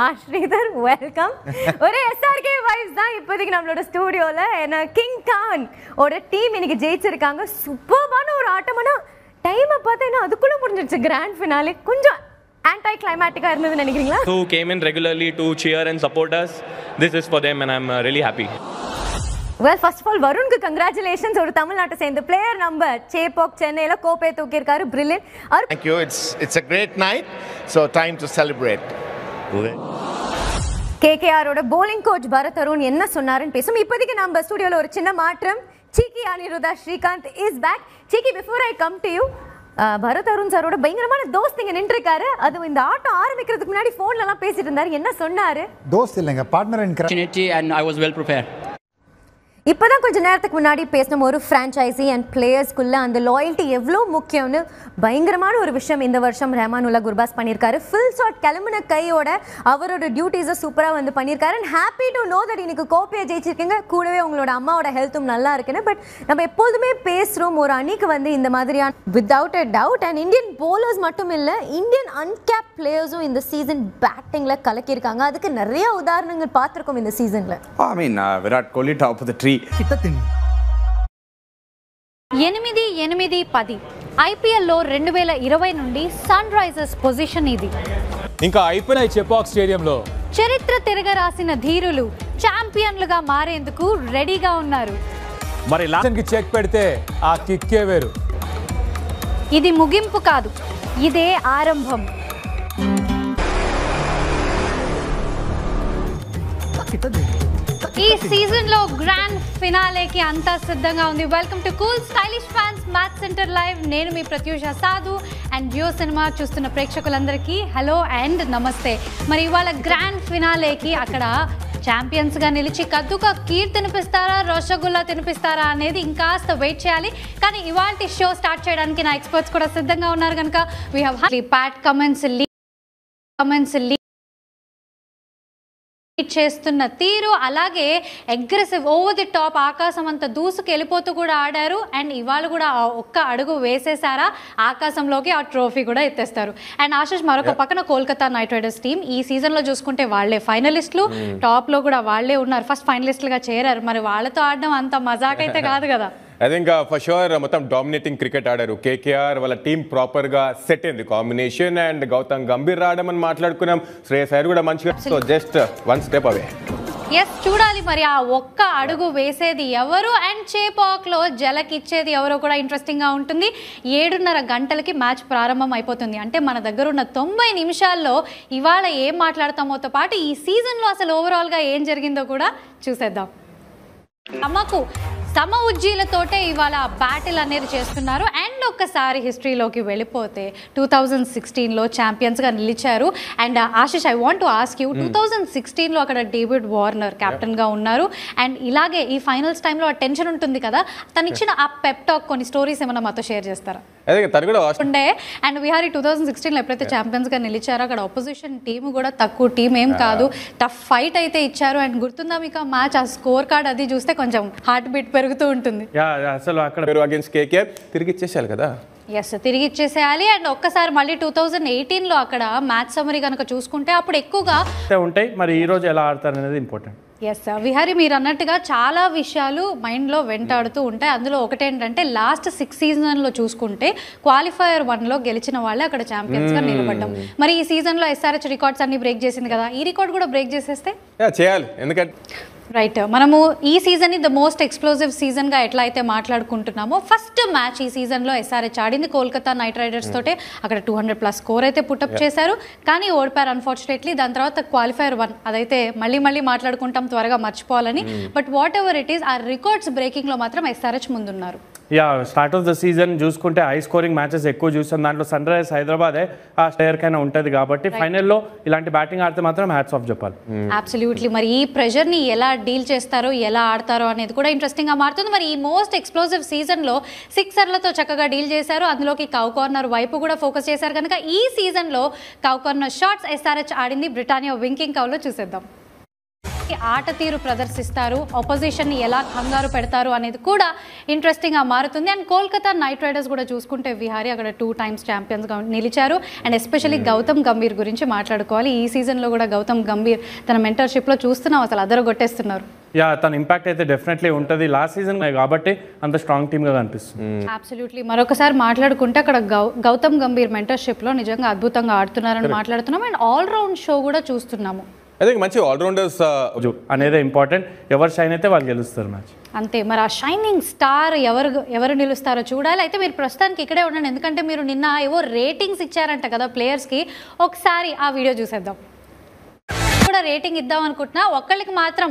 Speaker 2: ஆஸ்ரீதர். வெல்கம். ஒரு எஸ்ஆர்கே வைஸ் தான் இப்போதைக்கு நம்மளோட ஸ்டுடியோல. என்ன கிங் கான் ஓட டீம் இன்னைக்கு ஜெயிச்சிருக்காங்க. சூப்பரான ஒரு ஆட்டம்னா டைமை பார்த்தா அதுக்குள்ள முடிஞ்சிருச்சு. கிராண்ட் ஃபினாலே கொஞ்சம் ஆன்டி கிளைமேட்டிக்கா இருந்ததுன்னு நினைக்கிறீங்களா?
Speaker 6: Who came in regularly to cheer and support us. This is for them and I'm really happy.
Speaker 2: Well, first of all, வருண்க்கு congratulations. ஒரு தமிழ்நாட்டை சேர்ந்த பிளேயர் நம்ம சேபாக் சென்னையில கோப்பையை தூக்கி இருக்காரு. Brilliant.
Speaker 7: Thank you. It's a great night. So time to celebrate.
Speaker 2: KKR ஓட bowling coach Bharat Arun என்ன சொன்னாருன்னு பேசும். இப்போதைக்கு நம்ம ஸ்டுடியோல ஒரு சின்ன மாற்றம். Chiki Aniruddha Srikanth is back. Chiki, before I come to you, Bharat Arun சாரோட பயங்கரமான தோஸ்த் இங்க நின்றுருக்காரு. அதுவும் இந்த ஆட்டம் ஆரம்பிக்கிறதுக்கு முன்னாடி போன்ல எல்லாம் பேசிட்டு இருந்தாரு. என்ன சொன்னாரு?
Speaker 4: தோஸ்த் இல்லைங்க, partner in crime.
Speaker 8: And I was well prepared.
Speaker 2: இப்போதான் கொஞ்ச நேரத்துக்கு முன்னாடி பேசின ஒரு ஃப்ரான்ச்சைசி அண்ட் பிளேயர்ஸ்குள்ள அந்த லாயல்ட்டி எவ்வளோ முக்கியம்னு பயங்கரமான ஒரு விஷயம் இந்த வருஷம் ரஹ்மானுல்லா குர்பாஸ் பண்ணியிருக்காரு. ஃபுல் ஷாட் கிளம்புன கையோட அவரோட டியூட்டிஸை சூப்பராக வந்து பண்ணியிருக்காரு. And happy to know that இன்னைக்கு கோப்பையை ஜெயிச்சிருக்கீங்க, கூடவே உங்களோட அம்மாவோட ஹெல்த்தும் நல்லா இருக்குன்னு. பட் நம்ம எப்போதுமே பேசுகிறோம் ஒரு அணிக்கு வந்து இந்த மாதிரியான without a doubt and Indian bowlers மட்டும் இல்லை, இந்தியன் அன்கேப் பிளேயர்ஸும் இந்த சீசன் பேட்டிங்கில் கலக்கியிருக்காங்க. அதுக்கு நிறைய உதாரணங்கள் பார்த்துருக்கோம் இந்த சீசனில்.
Speaker 5: I mean, Virat Kohli top of the tree.
Speaker 9: 8-10 ఐపీఎల్లో 2020 నుండి సన్ రైజర్స్ పొజిషన్ ఇది.
Speaker 10: ఇంకా అయిపోయిన చెపాక్ స్టేడియంలో
Speaker 9: చరిత్ర తిరగరాసిన ధీరులు ఛాంపియన్లుగా మారేందుకు రెడీగా ఉన్నారు.
Speaker 10: మరి లాస్ట్ కి చెక్ పెడితే ఆ కిక్కే వేరు.
Speaker 9: ఇది ముగింపు కాదు, ఇదే ఆరంభం. ఈ సీజన్ లో గ్రాండ్ ఫినాలేకి అంతా సిద్ధంగా ఉంది. Welcome to cool stylish fans match center live. నేను మీ ప్రత్యూష సాధు అండ్ జియో సినిమా చూస్తున్న ప్రేక్షకులందరికీ హలో అండ్ నమస్తే. మరి ఇవాళ గ్రాండ్ ఫినాలేకి అక్కడ ఛాంపియన్స్గా నిలిచి కద్దుక కీర్ తినిపిస్తారా, రసగుల్లా తినిపిస్తారా అనేది ఇంకాస్త వెయిట్ చేయాలి. కానీ ఇవాళ షో స్టార్ట్ చేయడానికి నా ఎక్స్పర్ట్స్ కూడా సిద్ధంగా ఉన్నారు కనుక వీ హ్యావ్ ప్యాట్ కమెంట్స్ చేస్తున్న తీరు, అలాగే అగ్రెసివ్ ఓవర్ ది టాప్ ఆకాశం అంతా దూసుకు వెళ్ళిపోతూ కూడా ఆడారు. అండ్ ఇవాళ కూడా ఒక్క అడుగు వేసేసారా ఆకాశంలోకి, ఆ ట్రోఫీ కూడా ఎత్తేస్తారు. అండ్ ఆశిష్, మరొక పక్కన కోల్కతా నైట్ రైడర్స్ టీం ఈ సీజన్లో చూసుకుంటే వాళ్ళే ఫైనలిస్టులు, టాప్లో కూడా వాళ్ళే ఉన్నారు, ఫస్ట్ ఫైనలిస్టులుగా చేరారు. మరి వాళ్ళతో ఆడడం అంత మజాకైతే కాదు కదా.
Speaker 11: ఐ థింక్ ఫర్ షూర్ మొత్తం డామినేటింగ్ క్రికెట్ ఆడారు. కేకేఆర్ వాళ్ళ టీం ప్రాపర్గా సెట్ అయింది కాంబినేషన్. అండ్ గౌతమ్ గంభీర్ రావడం అని మాట్లాడుకున్నాం, శ్రేయస్ అయ్యర్ కూడా మంచిగా, so just one step away.
Speaker 9: Yes, చూడాలి మరి ఆ ఒక్క అడుగు వేసేది ఎవరు అండ్ చేపాక్లో జలకిచ్చేది ఎవరో కూడా ఇంట్రెస్టింగ్గా ఉంటుంది. 7:30 గంటలకి మ్యాచ్ ప్రారంభం అయిపోతుంది. అంటే మన దగ్గర ఉన్న 90 నిమిషాల్లో ఇవాళ ఏం మాట్లాడతామోతో పాటు ఈ సీజన్లో అసలు ఓవరాల్గా ఏం జరిగిందో కూడా చూసేద్దాం. అమ్మకు సమ ఉజ్జీలతోటే ఇవాళ బ్యాటిల్ అనేది చేస్తున్నారు. అండ్ ఒక్కసారి హిస్టరీలోకి వెళ్ళిపోతే 2016లో ఛాంపియన్స్గా నిలిచారు. And Ashish, I want to ask you, 2016లో అక్కడ డేవిడ్ వార్నర్ కెప్టెన్గా ఉన్నారు. అండ్ ఇలాగే ఈ ఫైనల్స్ టైంలో ఆ టెన్షన్ ఉంటుంది కదా, తను ఇచ్చిన ఆ పెప్ టాక్ కొన్ని స్టోరీస్ ఏమైనా మాతో షేర్ చేస్తారా? ఉండే. అండ్ విహారీ 2016లో ఎప్పుడైతే ఛాంపియన్స్గా నిలిచారో అక్కడ ఆపోజిషన్ టీము కూడా తక్కువ టీం ఏం కాదు, టఫ్ ఫైట్ అయితే ఇచ్చారు. అండ్ గుర్తుందా మీకు ఆ మ్యాచ్, ఆ స్కోర్ కార్డ్ అది చూస్తే కొంచెం హార్ట్ బీట్ పెరుగుతూ ఉంటుంది.
Speaker 11: అసలు అక్కడ అగైన్స్ కేకేఆర్ తిరిగి ఇచ్చేసారు కదా.
Speaker 9: ఎస్, తిరిగి ఇచ్చేసేయాలి. అండ్ ఒక్కసారి మళ్ళీ 2018లో అక్కడ మ్యాచ్ సమరీ కనుక చూసుకుంటే అప్పుడు ఎక్కువగా
Speaker 12: ఉంటాయి. మరి ఈ రోజు ఎలా ఆడతారు అనేది ఇంపార్టెంట్.
Speaker 9: ఎస్ విహారీ, మీరు అన్నట్టుగా చాలా విషయాలు మైండ్లో వెంటాడుతూ ఉంటాయి. అందులో ఒకటేంటంటే లాస్ట్ 6 సీజన్లో చూసుకుంటే క్వాలిఫైయర్ 1లో గెలిచిన వాళ్ళే అక్కడ ఛాంపియన్స్గా నిలబడ్డాం. మరి ఈ సీజన్లో ఎస్ఆర్హెచ్ రికార్డ్స్ అన్ని బ్రేక్ చేసింది కదా, ఈ రికార్డ్ కూడా బ్రేక్ చేసేస్తే
Speaker 11: చేయాలి. ఎందుకంటే
Speaker 9: రైట్, మనము ఈ సీజన్ని ద మోస్ట్ ఎక్స్ప్లోజివ్ సీజన్గా ఎట్లా అయితే మాట్లాడుకుంటున్నామో, ఫస్ట్ మ్యాచ్ ఈ సీజన్లో ఎస్ఆర్హెచ్ ఆడింది కోల్కతా నైట్ రైడర్స్ తోటే. అక్కడ 200+ స్కోర్ అయితే పుటప్ చేశారు, కానీ ఓడిపారు అన్ఫార్చునేట్లీ. దాని తర్వాత క్వాలిఫైయర్ 1 అదైతే మళ్ళీ మాట్లాడుకుంటాం, త్వరగా మర్చిపోవాలని. But whatever it is, ఆ రికార్డ్స్ బ్రేకింగ్లో మాత్రం ఎస్ఆర్హెచ్ ముందున్నారు.
Speaker 12: స్టార్ట్ ఆఫ్ ద సీజన్ చూసుకుంటే హై స్కోరింగ్ మ్యాచెస్ ఎక్కువ చూస్తాం. దాంట్లో సన్ రైజర్స్ హైదరాబాదే ఆ స్టేయర్కైనా ఉంటుంది కాబట్టి ఫైనల్లో ఇలాంటి బ్యాటింగ్ ఆడితే మాత్రం హ్యాట్స్ ఆఫ్ చెప్పాలి.
Speaker 9: అబ్సల్యూట్లీ. మరి ఈ ప్రెషర్ని ఎలా డీల్ చేస్తారో, ఎలా ఆడతారో అనేది కూడా ఇంట్రెస్టింగ్గా మారుతుంది. మరి ఈ మోస్ట్ ఎక్స్ప్లోజివ్ సీజన్లో సిక్సర్లతో చక్కగా డీల్ చేశారు, అందులోకి కౌ కార్నర్ వైపు కూడా ఫోకస్ చేశారు. కనుక ఈ సీజన్లో కౌ కార్నర్ షాట్స్ ఎస్ఆర్హెచ్ ఆడింది బ్రిటానియా వింకింగ్ కౌలో చూసేద్దాం. ఆట తీరు ప్రదర్శిస్తారు, ఆపోజిషన్ని ఎలా కంగారు పెడతారు అనేది కూడా ఇంట్రెస్టింగ్గా మారుతుంది. అండ్ కోల్కతా నైట్ రైడర్స్ కూడా చూసుకుంటే విహారీ అక్కడ 2 టైమ్స్ ఛాంపియన్స్గా నిలిచారు. అండ్ ఎస్పెషల్లీ గౌతమ్ గంభీర్ గురించి మాట్లాడుకోవాలి. ఈ సీజన్లో కూడా గౌతమ్ గంభీర్ తన మెంటర్షిప్లో చూస్తున్నాం, అసలు అదరగొట్టేస్తున్నారు.
Speaker 12: తన ఇంపాక్ట్ అయితే డెఫినెట్లీ ఉంటుంది. లాస్ట్ సీజన్ కాబట్టి అంత స్ట్రాంగ్ టీమ్గా కనిపిస్తుంది.
Speaker 9: అబ్సల్యూట్లీ. మరొకసారి మాట్లాడుకుంటే అక్కడ గౌతమ్ గంభీర్ మెంటర్షిప్లో నిజంగా అద్భుతంగా ఆడుతున్నారని మాట్లాడుతున్నాం. అండ్ ఆల్రౌండ్ షో కూడా చూస్తున్నాము.
Speaker 11: అదే మంచి ఆల్రౌండర్స్
Speaker 12: అనేది ఇంపార్టెంట్. ఎవరు షైన్ అయితే వాళ్ళు గెలుస్తారు మ్యాచ్.
Speaker 9: అంతే, మరి ఆ షైనింగ్ స్టార్ ఎవరు నిలుస్తారో చూడాలి. అయితే మీరు ప్రస్తుతానికి ఇక్కడే ఉండండి, ఎందుకంటే మీరు నిన్న ఏవో రేటింగ్స్ ఇచ్చారంట కదా ప్లేయర్స్కి. ఒకసారి ఆ వీడియో చూసేద్దాం. కూడా రేటింగ్ ఇద్దాం అనుకుంటున్నా, ఒక్కళ్ళకి మాత్రం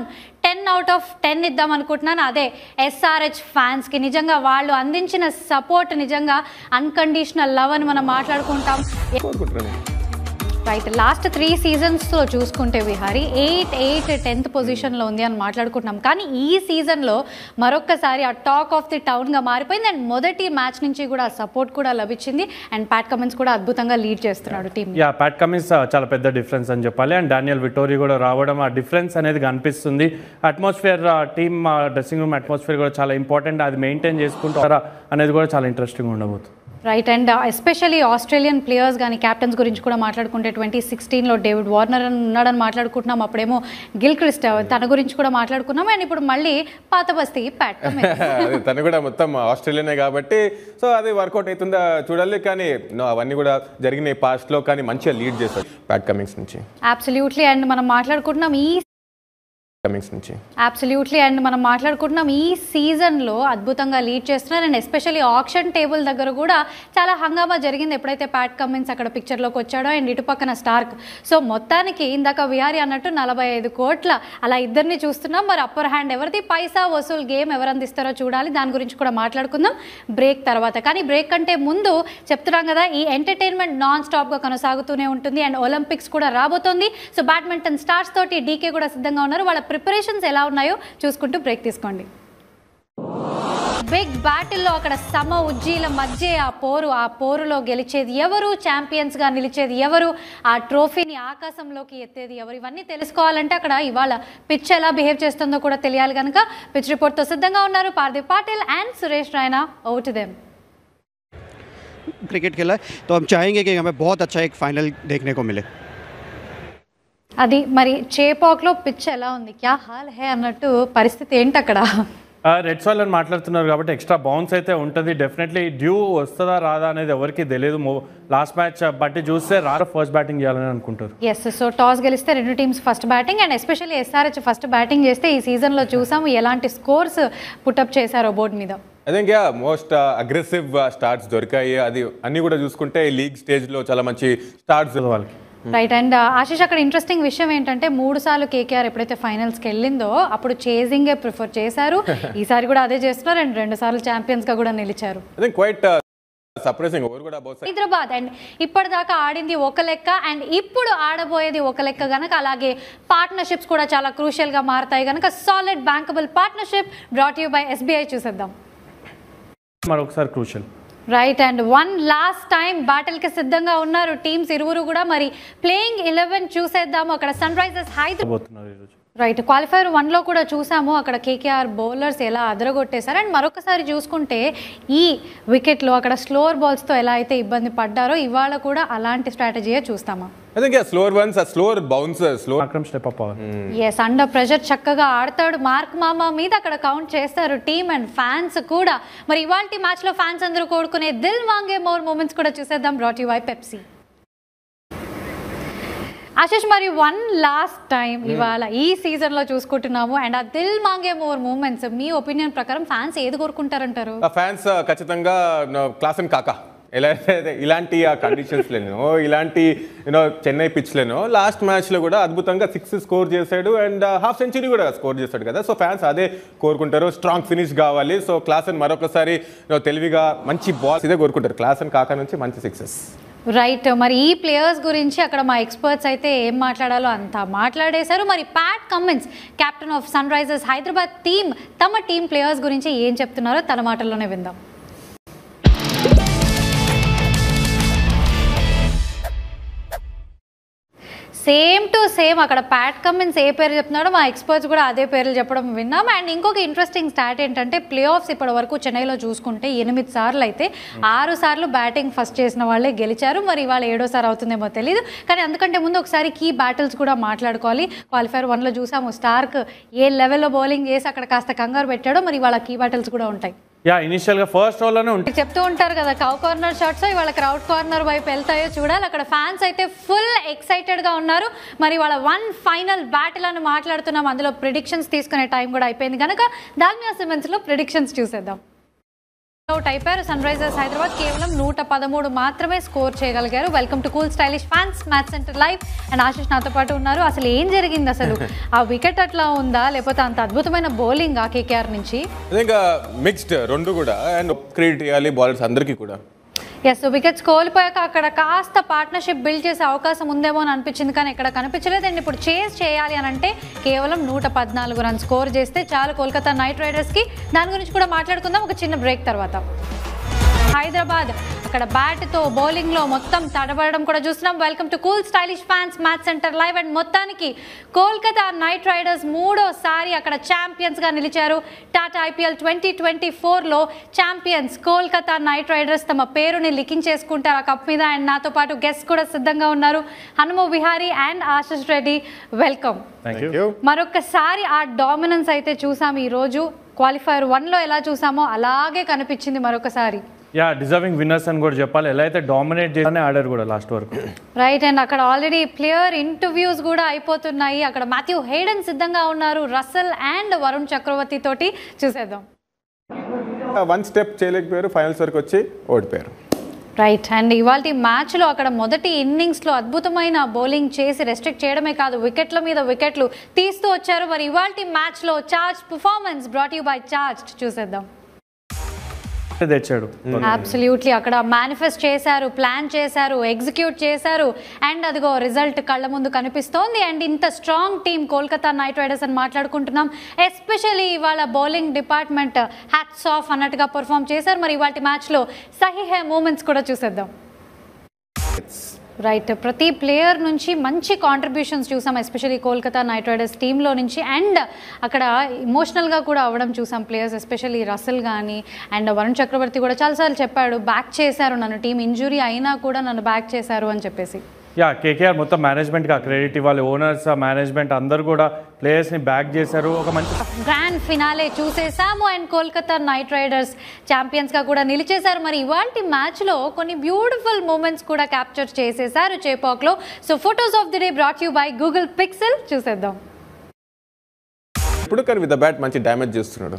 Speaker 9: 10/10 ఇద్దాం అనుకుంటున్నాను. అదే SRH ఫ్యాన్స్కి నిజంగా వాళ్ళు అందించిన సపోర్ట్ నిజంగా అన్కండిషనల్ లవ్ అని మనం మాట్లాడుకుంటాం. రైట్, లాస్ట్ 3 సీజన్స్లో చూసుకుంటే విహారీ 8, 10th పొజిషన్లో ఉంది అని మాట్లాడుకుంటున్నాం. కానీ ఈ సీజన్లో మరొక్కసారి ఆ టాక్ ఆఫ్ ది టౌన్గా మారిపోయింది. అండ్ మొదటి మ్యాచ్ నుంచి కూడా సపోర్ట్ కూడా లభించింది. అండ్ ప్యాట్ కమిన్స్ కూడా అద్భుతంగా లీడ్ చేస్తున్నాడు టీమ్.
Speaker 12: ప్యాట్ కమిన్స్ చాలా పెద్ద డిఫరెన్స్ అని చెప్పాలి. అండ్ డానియల్ విటోరీ కూడా రావడం, ఆ డిఫరెన్స్ అనేది కనిపిస్తుంది. Atmosphere, team dressing room atmosphere కూడా చాలా ఇంపార్టెంట్. అది మెయింటైన్ చేసుకుంటారా అనేది కూడా చాలా ఇంట్రెస్టింగ్ ఉండబోతుంది.
Speaker 9: Right, and especially Australian players కానీ క్యాప్టెన్స్ గురించి కూడా మాట్లాడుకుంటే 2016లో డేవిడ్ వార్నర్ ఉన్నాడని మాట్లాడుకుంటున్నాం. అప్పుడేమో గిల్ క్రిస్ట్ తన గురించి కూడా మాట్లాడుకున్నాం. అండ్ ఇప్పుడు మళ్ళీ పాత బస్తీ ప్యాట్
Speaker 11: తను కూడా మొత్తం ఆస్ట్రేలియనే కాబట్టి సో అది వర్కౌట్ అవుతుందా చూడాలి. కానీ అవన్నీ కూడా జరిగినాయి పాస్ట్లో, కానీ మంచిగా లీడ్ చేస్తాడు ప్యాట్ కమిన్స్ నుంచి.
Speaker 9: అబ్సల్యూట్లీ, అండ్ మనం మాట్లాడుకుంటున్నాం ఈ సీజన్లో అద్భుతంగా లీడ్ చేస్తున్నారు. అండ్ ఎస్పెషల్లీ ఆక్షన్ టేబుల్ దగ్గర కూడా చాలా హంగామా జరిగింది ఎప్పుడైతే ప్యాట్ కమిన్స్ అక్కడ పిక్చర్లోకి వచ్చాడో. అండ్ ఇటు పక్కన స్టార్క్. సో మొత్తానికి ఇందాక విహారీ అన్నట్టు 45 కోట్ల అలా ఇద్దరిని చూస్తున్నాం. మరి అప్పర్ హ్యాండ్ ఎవరిది, పైసా వసూల్ గేమ్ ఎవరు అందిస్తారో చూడాలి. దాని గురించి కూడా మాట్లాడుకుందాం బ్రేక్ తర్వాత. కానీ బ్రేక్ కంటే ముందు చెప్తున్నాం కదా, ఈ ఎంటర్టైన్మెంట్ నాన్ స్టాప్గా కొనసాగుతూనే ఉంటుంది. అండ్ ఒలింపిక్స్ కూడా రాబోతోంది. సో బ్యాడ్మింటన్ స్టార్స్ తోటి డీకే కూడా సిద్ధంగా ఉన్నారు. వాళ్ళ ప్రిపరేషన్స్ ఎలా ఉన్నాయో చూసుకుంటూ బ్రేక్ తీసుకోండి. బిగ్ బ్యాటిల్లో అక్కడ సమ ఉజ్జీల మధ్య ఆ పోరులో గెలిచేది ఎవరు, ఛాంపియన్స్గా నిలిచేది ఎవరు, ఆ ట్రోఫీని ఆకాశంలోకి ఎత్తేది ఎవరు, ఇవన్నీ తెలుసుకోవాలంటే అక్కడ ఇవాళ పిచ్ ఎలా బిహేవ్ చేస్తుందో కూడా తెలియాలి. కనుక పిచ్ రిపోర్ట్తో సిద్ధంగా ఉన్నారు Parthiv Patil and Suresh Raina. Over to them.
Speaker 8: Cricket खेला तो हम चाहेंगे कि हमें बहुत अच्छा एक फाइनल देखने को मिले.
Speaker 9: అది మరి చేపాక్లో పిచ్ ఎలా ఉంది, క్యా హాల్ హే అన్నట్టు పరిస్థితి ఏంటి అక్కడ?
Speaker 12: రెడ్ సాయిల్ అని మాట్లాడుతున్నారు కాబట్టి ఎక్స్ట్రా బౌన్స్ అయితే ఉంటుంది. డెఫినెట్లీ డ్యూ వస్తుందా రాదా అనేది ఎవరికి తెలియదు. లాస్ట్ మ్యాచ్ బట్టి చూస్తే ఫస్ట్ బ్యాటింగ్ చేయాలని అనుకుంటారు.
Speaker 9: ఎస్, సో టాస్ గెలిస్తే రెండు teams first batting. And especially SRH first batting చేస్తే ఈ సీజన్లో చూసాము ఎలాంటి స్కోర్స్ పుటప్ చేశారో బోర్డు మీద.
Speaker 11: I think most aggressive starts దొరికాయి. అది అన్ని కూడా చూసుకుంటే లీగ్ స్టేజ్లో చాలా మంచి స్టార్ట్స్ వాళ్ళకి.
Speaker 9: రైట్, అండ్ ఆశీష్ అక్కడ ఇంట్రెస్టింగ్ విషయం ఏంటంటే 3 సార్లు KKR ఎప్పుడైతే ఫైనల్స్కి వెళ్ళిందో అప్పుడు చేజింగే ప్రిఫర్ చేశారు. ఈసారి కూడా అదే చేస్తున్నారు. అండ్ 2 సార్లు ఛాంపియన్స్గా కూడా నిలిచారు. హైదరాబాద్ అండ్ ఇప్పటిదాకా ఆడింది ఒక లెక్క, అండ్ ఇప్పుడు ఆడబోయేది ఒక లెక్క గనక. అలాగే పార్ట్నర్షిప్స్ కూడా చాలా క్రూషియల్గా మారుతాయి గనక solid bankable partnership brought you by SBI చూసేద్దాం.
Speaker 12: మరొకసారి క్రూషియల్.
Speaker 9: Right, and one last time బ్యాటిల్కి సిద్ధంగా ఉన్నారు టీమ్స్ ఇరువురు కూడా. మరి ప్లేయింగ్ 11 చూసేద్దాము. అక్కడ Sunrisers Hyderabad. Right, qualifier 1లో కూడా చూసాము అక్కడ KKR బౌలర్స్ ఎలా అదరగొట్టేశారు. అండ్ మరొకసారి చూసుకుంటే ఈ వికెట్లో అక్కడ స్లోవర్ బాల్స్తో ఎలా అయితే ఇబ్బంది పడ్డారో ఇవాళ కూడా అలాంటి స్ట్రాటజీయే చూస్తామా? ఎస్, అండర్ ప్రెషర్ చక్కగా ఆడతాడు. మార్క్ మామా మీద అక్కడ కౌంట్ చేస్తారు టీమ్ అండ్ ఫ్యాన్స్ కూడా. మరి ఇవాల్టి మ్యాచ్లో ఫ్యాన్స్ అందరూ కోరుకునే దిల్ మాంగే మోర్ మూమెంట్స్ కూడా చూసేద్దాం. Brought you by Pepsi. Ashish, మరి వన్ లాస్ట్ టైం ఇవాళ ఈ సీజన్లో చూసుకుంటున్నాము. అండ్ ఆ దిల్ మాంగే మోర్ మూమెంట్స్ మీ ఒపీనియన్ ప్రకారం ఫ్యాన్స్ ఏది కోరుకుంటారంటారు?
Speaker 11: ఫ్యాన్స్ ఖచ్చితంగా క్లాస్ అండ్ కాకా ఇలాంటి కండిషన్స్లోనో ఇలాంటి చెన్నై పిచ్లోనో లాస్ట్ మ్యాచ్లో కూడా అద్భుతంగా 6 స్కోర్ చేశాడు. అండ్ హాఫ్ సెంచరీ కూడా స్కోర్ చేశాడు కదా. సో ఫ్యాన్స్ అదే కోరుకుంటారు. స్ట్రాంగ్ ఫినిష్ కావాలి. సో క్లాస్ అండ్ మరొకసారి తెలివిగా మంచి బాల్స్ ఇదే కోరుకుంటారు. క్లాస్ అండ్ కాకా నుంచి మంచి 6.
Speaker 9: రైట్, మరి ఈ ప్లేయర్స్ గురించి అక్కడ మా ఎక్స్పర్ట్స్ అయితే ఏం మాట్లాడాలో అంతా మాట్లాడేశారు. మరి Pat Cummins captain of Sunrisers Hyderabad team తమ టీం ప్లేయర్స్ గురించి ఏం చెప్తున్నారో తన మాటల్లోనే విందాం. సేమ్ టు సేమ్ అక్కడ ప్యాట్ కమిన్స్ ఏ పేరు చెప్తున్నాడో మా ఎక్స్పర్ట్స్ కూడా అదే పేర్లు చెప్పడం విన్నాం. అండ్ ఇంకొక ఇంట్రెస్టింగ్ స్టాట్ ఏంటంటే ప్లే ఆఫ్స్ ఇప్పటి వరకు చెన్నైలో చూసుకుంటే 8 సార్లు అయితే 6 సార్లు బ్యాటింగ్ ఫస్ట్ చేసిన వాళ్ళే గెలిచారు. మరి ఇవాళ 7వ సారి అవుతుందేమో తెలియదు. కానీ అందుకంటే ముందు ఒకసారి కీ బ్యాటిల్స్ కూడా మాట్లాడుకోవాలి. క్వాలిఫైర్ 1లో చూసాము స్టార్క్ ఏ లెవెల్లో బౌలింగ్ చేసి అక్కడ కాస్త కంగారు పెట్టాడో. మరి ఇవాళ కీ బ్యాటిల్స్ కూడా ఉంటాయి.
Speaker 12: ఇనిషియల్గా ఫస్ట్ ఓవర్లోనే ఉంటుంది.
Speaker 9: చెప్తూ ఉంటారు కదా కౌ కార్నర్ షాట్స్ ఇవాళ క్రౌడ్ కార్నర్ వైపు వెళ్తాయో చూడాలి. అక్కడ ఫ్యాన్స్ అయితే ఫుల్ ఎక్సైటెడ్గా ఉన్నారు. మరి వాళ్ళ వన్ ఫైనల్ బ్యాటిల్ అని మాట్లాడుతున్నాం. అందులో ప్రిడిక్షన్స్ తీసుకునే టైం కూడా అయిపోయింది కనుక దాల్మియా సిమెంట్స్లో ప్రిడిక్షన్స్ చూసేద్దాం. అవుట్ అయిపోయారు. సన్ రైజర్స్ హైదరాబాద్ కేవలం 113 మాత్రమే స్కోర్ చేయగలిగారు. Welcome to cool stylish fans match center live. And Ashish నాతో పాటు ఉన్నారు. అసలు ఏం జరిగింది, అసలు ఆ వికెట్ అట్లా ఉందా లేకపోతే అంత అద్భుతమైన బౌలింగ్ ఆ కేకేఆర్ నుంచి?
Speaker 11: ఇంకా మిక్స్డ్ రెండు కూడా, అండ్ క్రెడిట్ ఇవ్వాలి బౌలర్స్ అందరికీ కూడా.
Speaker 9: ఎస్, వికెట్స్ కోల్పోయాక అక్కడ కాస్త పార్ట్నర్షిప్ బిల్డ్ చేసే అవకాశం ఉందేమో అని అనిపించింది, కానీ ఇక్కడ కనిపించలేదు. అండ్ ఇప్పుడు చేస్ చేయాలి అని అంటే కేవలం 114 రన్ స్కోర్ చేస్తే చాలు కోల్కతా నైట్ రైడర్స్కి. దాని గురించి కూడా మాట్లాడుకుందాం ఒక చిన్న బ్రేక్ తర్వాత. హైదరాబాద్ అక్కడ బ్యాట్తో బౌలింగ్లో మొత్తం తడబడడం కూడా చూస్తున్నాం. Welcome to cool stylish fans match center live. And మొత్తానికి కోల్కతా నైట్ రైడర్స్ 3వ అక్కడ ఛాంపియన్స్గా నిలిచారు. టాటా ఐపీఎల్ 2024లో ఛాంపియన్స్ కోల్కతా నైట్ రైడర్స్ తమ పేరుని లిఖించేసుకుంటారు ఆ కప్ మీద. అండ్ నాతో పాటు గెస్ట్ కూడా సిద్ధంగా ఉన్నారు, హనుమ విహారీ అండ్ ఆశిష్ రెడ్డి. వెల్కమ్. మరొకసారి ఆ డామినెన్స్ అయితే చూసాము ఈరోజు. క్వాలిఫైర్ 1లో ఎలా చూసామో అలాగే కనిపించింది మరొకసారి.
Speaker 12: యా, డిజర్వింగ్ విన్నర్స్ అని కూడా చెప్పాలి. ఎలా అయితే డామినేట్ చేసి ఆడారు కూడా లాస్ట్ వరకు.
Speaker 9: రైట్, అండ్ అక్కడ ఆల్రెడీ ప్లేయర్ ఇంటర్వ్యూస్ కూడా అయిపోతున్నాయి. అక్కడ మాథ్యూ హేడెన్ సిద్ధంగా ఉన్నారు, రసల్ అండ్ వరుణ్ చక్రవర్తి తోటి. చూసేద్దాం.
Speaker 11: 1 స్టెప్ చేయలేకపోయారు, ఫైనల్స్ వరకు వచ్చి ఓడిపోయారు.
Speaker 9: రైట్, అండ్ ఇవాళ మ్యాచ్లో అక్కడ మొదటి ఇన్నింగ్స్లో అద్భుతమైన బౌలింగ్ చేసి రెస్ట్రిక్ట్ చేయడమే కాదు, వికెట్ల మీద వికెట్లు తీస్తూ వచ్చారు. మరి ఇవాళ మ్యాచ్లో charge performance brought you by charge. చూసేద్దాం.
Speaker 12: తెచ్చాడు
Speaker 9: అబ్సల్యూట్లీ, అక్కడ మేనిఫెస్ట్ చేశారు, ప్లాన్ చేశారు, ఎగ్జిక్యూట్ చేశారు, అండ్ అదిగో రిజల్ట్ కళ్ళ ముందు కనిపిస్తోంది. అండ్ ఇంత strong team Kolkata Knight riders అని మాట్లాడుకుంటున్నాం. ఎస్పెషల్లీ ఇవాళ బౌలింగ్ డిపార్ట్మెంట్ హ్యాట్స్ ఆఫ్ అన్నట్టుగా పర్ఫామ్ చేశారు. మరి ఇవాళ మ్యాచ్లో సహీ మూమెంట్స్ కూడా చూసేద్దాం. రైట్, ప్రతి ప్లేయర్ నుంచి మంచి కాంట్రిబ్యూషన్స్ చూసాం, ఎస్పెషల్లీ కోల్కతా నైట్ రైడర్స్ టీంలో నుంచి. అండ్ అక్కడ ఇమోషనల్గా కూడా అవ్వడం చూసాం ప్లేయర్స్, ఎస్పెషల్లీ రసల్ కానీ అండ్ వరుణ్ చక్రవర్తి కూడా చాలాసార్లు చెప్పాడు, బ్యాక్ చేశారు నన్ను, టీం ఇంజురీ అయినా కూడా నన్ను బ్యాక్ చేశారు అని చెప్పేసి.
Speaker 12: యా, కేకేఆర్ మొత్తం మేనేజ్మెంట్గా క్రెడిట్ ఇవ్వాలి. ఓనర్స్, మేనేజ్మెంట్ అందరూ కూడా ప్లేయర్స్ని బ్యాక్ చేశారు. ఒక మంచి
Speaker 9: గ్రాండ్ ఫినాలే చూసేసాము అండ్ కోల్కతా నైట్ రైడర్స్ ఛాంపియన్స్గా కూడా నిలిచేశారు. మరి ఇవాల్టి మ్యాచ్లో కొన్ని బ్యూటిఫుల్ మూమెంట్స్ కూడా క్యాప్చర్ చేసేసారు చేపాక్లో. So photos of the day brought you by Google Pixel. చూసేద్దాం.
Speaker 11: ఇప్పుడు కానీ విత్ ద బ్యాట్ మంచి డ్యామేజ్ చేస్తున్నాడు.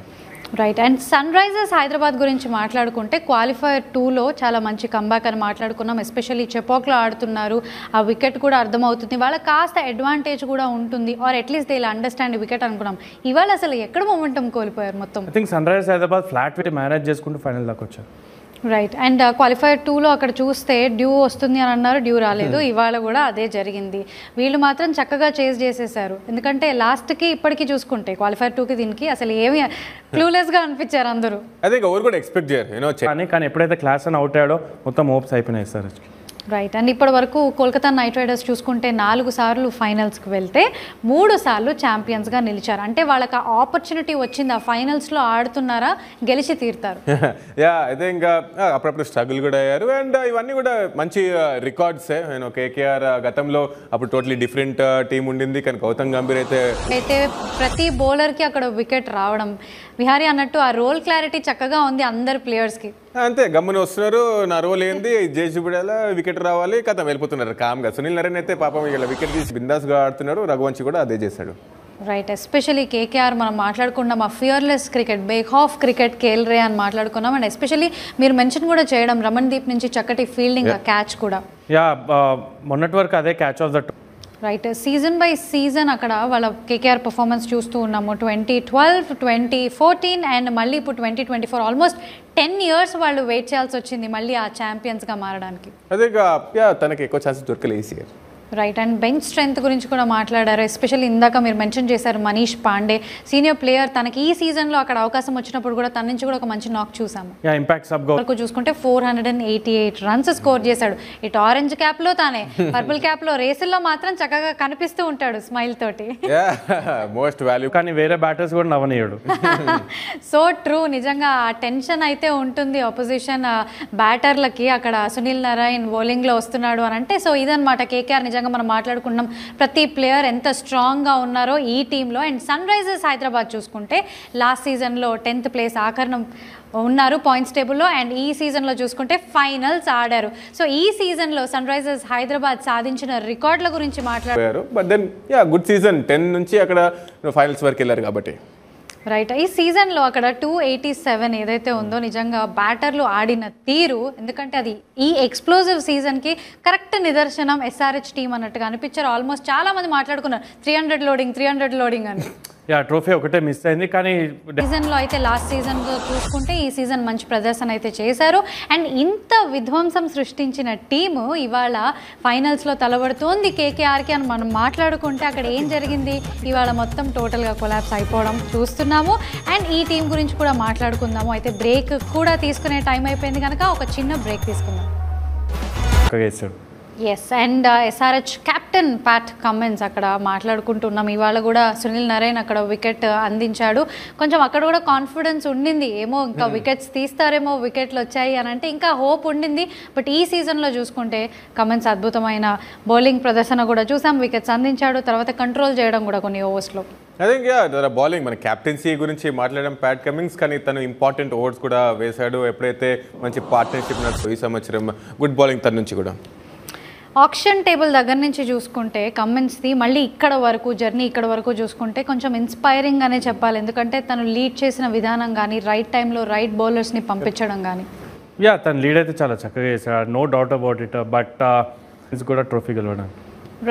Speaker 9: Right, and Sunrisers Hyderabad గురించి మాట్లాడుకుంటే క్వాలిఫైర్ 2లో చాలా మంచి కంబ్యాక్ అని మాట్లాడుకున్నాం. ఎస్పెషల్లీ చెపాక్లో ఆడుతున్నారు, ఆ వికెట్ కూడా అర్థమవుతుంది, వాళ్ళకి కాస్త అడ్వాంటేజ్ కూడా ఉంటుంది, or at least they understand wicket అనుకున్నాం. ఇవాళ అసలు ఎక్కడ మొమెంటం కోల్పోయారు మొత్తం.
Speaker 12: I think Sunrisers Hyderabad flat wicket manage చేసుకుంటూ ఫైనల్ దాకా వచ్చారు.
Speaker 9: రైట్, అండ్ క్వాలిఫైర్ 2లో అక్కడ చూస్తే డ్యూ వస్తుంది అని అన్నారు, డ్యూ రాలేదు. ఇవాళ కూడా అదే జరిగింది. వీళ్ళు మాత్రం చక్కగా చేజ్ చేసేసారు, ఎందుకంటే లాస్ట్కి ఇప్పటికీ చూసుకుంటే క్వాలిఫైర్ 2కి దీనికి అసలు ఏమి క్లూలెస్గా అనిపించారు అందరూ.
Speaker 11: అదే ఎవరు కూడా ఎక్స్పెక్ట్ చేయరు,
Speaker 12: కానీ ఎప్పుడైతే క్లాస్ అని అవుట్ అయ్యాడో మొత్తం హోప్స్ అయిపోయినాయి సార్.
Speaker 9: రైట్, అండ్ ఇప్పటి వరకు కోల్కతా నైట్ రైడర్స్ చూసుకుంటే 4 సార్లు ఫైనల్స్కి వెళ్తే 3 సార్లు ఛాంపియన్స్గా నిలిచారు. అంటే వాళ్ళకి ఆపర్చునిటీ వచ్చింది, ఆ ఫైనల్స్లో ఆడుతున్నారా, గెలిచి తీరుతారు.
Speaker 11: యా, అయితే ఇంకా అప్పుడప్పుడు స్ట్రగుల్ కూడా అయ్యారు. అండ్ ఇవన్నీ కూడా మంచి రికార్డ్సే. కేకేఆర్ గతంలో అప్పుడు టోటలీ డిఫరెంట్ టీం ఉండింది, కానీ గౌతమ్ గంభీర్ అయితే
Speaker 9: ప్రతి బౌలర్కి అక్కడ వికెట్ రావడం, విహారీ అన్నట్టు ఆ రోల్ క్లారిటీ చక్కగా ఉంది అందరు ప్లేయర్స్కి.
Speaker 11: అంతే, గమ్మున వస్తున్నారు, నా రోల్ ఏంది జేసీ బిడాల వికెట్ రావాలి, కథ వెళ్ళిపోతున్నారు కామ్గా. సునీల్ నరేన్ అయితే పాపం ఇలా వికెట్ తీసి బిందాస్గా ఆడుతున్నాడు, రఘువంశీ కూడా అదే చేశాడు.
Speaker 9: రైట్, ఎస్పెషల్లీ కేకేఆర్ మనం మాట్లాడుకున్నాం, ఆ ఫియర్లెస్ క్రికెట్, బేక్ ఆఫ్ క్రికెట్ కేల్రే అని మాట్లాడుకున్నాం. అండ్ ఎస్పెషల్లీ మీరు మెన్షన్ కూడా చేయడం రమణ్ దీప్ నుంచి చక్కటి ఫీల్డింగ్, క్యాచ్ కూడా.
Speaker 12: యా, మొన్నటి వరకు అదే catch of the.
Speaker 9: Right, season by season అక్కడ వాళ్ళ కేకేఆర్ పర్ఫార్మెన్స్ చూస్తూ ఉన్నాము. 2012, 2014 అండ్ మళ్ళీ ఇప్పుడు 2024, ఆల్మోస్ట్ 10 years వాళ్ళు వెయిట్ చేయాల్సి వచ్చింది మళ్ళీ ఆ ఛాంపియన్స్గా మారడానికి.
Speaker 11: అదే తనకి ఎక్కువ ఛాన్సెస్ దొరకలేదు ఈ year.
Speaker 9: Right, and bench strength గురించి కూడా మాట్లాడారు. ఎస్పెషల్లీ ఇందాక మీరు మెన్షన్ చేశారు మనీష్ పాండే, సీనియర్ ప్లేయర్, తనకి ఈ సీజన్లో అక్కడ అవకాశం వచ్చినప్పుడు కూడా తన నుంచి కూడా ఒక మంచి నాక్ చూసాము. వరకు చూసుకుంటే 488 రన్స్ స్కోర్ చేశాడు. ఇటు ఆరెంజ్ క్యాప్లో తానే, పర్పుల్ క్యాప్లో, రేసుల్లో మాత్రం చక్కగా కనిపిస్తూ ఉంటాడు స్మైల్ తోటి.
Speaker 11: మోస్ట్ వాల్యూ,
Speaker 12: కానీ వేరే బ్యాటర్స్ కూడా నవ్వనీయడు.
Speaker 9: సో ట్రూ, నిజంగా ఆ టెన్షన్ అయితే ఉంటుంది ఆపోజిషన్ బ్యాటర్లకి. అక్కడ సునీల్ నారాయణ్ బౌలింగ్లో వస్తున్నాడు అని అంటే, సో ఇదనమాట కేకేఆర్. నిజంగా మనం మాట్లాడుకున్నాం ప్రతి ప్లేయర్ ఎంత స్ట్రాంగ్గా ఉన్నారో ఈ టీంలో. అండ్ సన్ రైజర్స్ హైదరాబాద్ చూసుకుంటే లాస్ట్ సీజన్లో 10th ప్లేస్ ఆఖరణం ఉన్నారు పాయింట్స్ టేబుల్లో, అండ్ ఈ సీజన్లో చూసుకుంటే ఫైనల్స్ ఆడారు. సో ఈ సీజన్లో సన్ రైజర్స్ హైదరాబాద్ సాధించిన రికార్డుల గురించి మాట్లాడారు.
Speaker 11: బట్ దెన్ గుడ్ సీజన్ 10 నుంచి అక్కడ ఫైనల్స్ వరకు వెళ్ళారు కాబట్టి.
Speaker 9: రైట్. ఈ సీజన్లో అక్కడ 287 ఏదైతే ఉందో నిజంగా బ్యాటర్లు ఆడిన తీరు, ఎందుకంటే అది ఈ ఎక్స్ప్లోజివ్ సీజన్కి కరెక్ట్ నిదర్శనం. ఎస్ఆర్హెచ్ టీం అన్నట్టుగా అనిపించారు. ఆల్మోస్ట్ చాలా మంది మాట్లాడుకున్నారు 300 లోడింగ్ అని.
Speaker 12: ట్రోఫీ ఒకటే మిస్ అయింది. కానీ
Speaker 9: సీజన్లో అయితే లాస్ట్ సీజన్తో చూసుకుంటే ఈ సీజన్ మంచి ప్రదర్శన అయితే చేశారు. అండ్ ఇంత విధ్వంసం సృష్టించిన టీము ఇవాళ ఫైనల్స్లో తలబడుతోంది కేకేఆర్కి అని మనం మాట్లాడుకుంటే అక్కడ ఏం జరిగింది, ఇవాళ మొత్తం టోటల్గా కొలాప్స్ అయిపోవడం చూస్తున్నాము. అండ్ ఈ టీం గురించి కూడా మాట్లాడుకుందాము. అయితే బ్రేక్ కూడా తీసుకునే టైం అయిపోయింది కనుక ఒక చిన్న బ్రేక్ తీసుకుందాం. Yes. And SRH captain Pat Cummins అక్కడ మాట్లాడుకుంటున్నాం. ఇవాళ కూడా సునీల్ నరైన్ అక్కడ వికెట్ అందించాడు. కొంచెం అక్కడ కూడా కాన్ఫిడెన్స్ ఉండింది, ఏమో ఇంకా వికెట్స్ తీస్తారేమో, వికెట్లు వచ్చాయి అని అంటే ఇంకా హోప్ ఉండింది. బట్ ఈ సీజన్లో చూసుకుంటే కమిన్స్ అద్భుతమైన బౌలింగ్ ప్రదర్శన కూడా చూసాం. వికెట్స్ అందించాడు, తర్వాత కంట్రోల్ చేయడం కూడా కొన్ని ఓవర్స్లో.
Speaker 11: ఐ థింక్ బౌలింగ్ మన క్యాప్టెన్సీ గురించి మాట్లాడడం ప్యాట్ కమిన్స్, కానీ తను ఇంపార్టెంట్ ఓవర్స్ కూడా వేశాడు. ఎప్పుడైతే మంచి పార్ట్నర్షిప్ నడుస్తూ ఈ సంవత్సరం గుడ్ బౌలింగ్ తన నుంచి కూడా.
Speaker 9: ఆక్షన్ టేబుల్ దగ్గర నుంచి చూసుకుంటే కమిన్స్ది మళ్ళీ ఇక్కడ వరకు జర్నీ ఇక్కడ వరకు చూసుకుంటే కొంచెం ఇన్స్పైరింగ్ అనే చెప్పాలి. ఎందుకంటే తను లీడ్ చేసిన విధానం కానీ, రైట్ టైంలో రైట్ బౌలర్స్ని పంపించడం కానీ.
Speaker 12: తను లీడ్ అయితే చాలా చక్కగా చేశాడు, no doubt about it. But కూడా ట్రోఫీ గెలవడం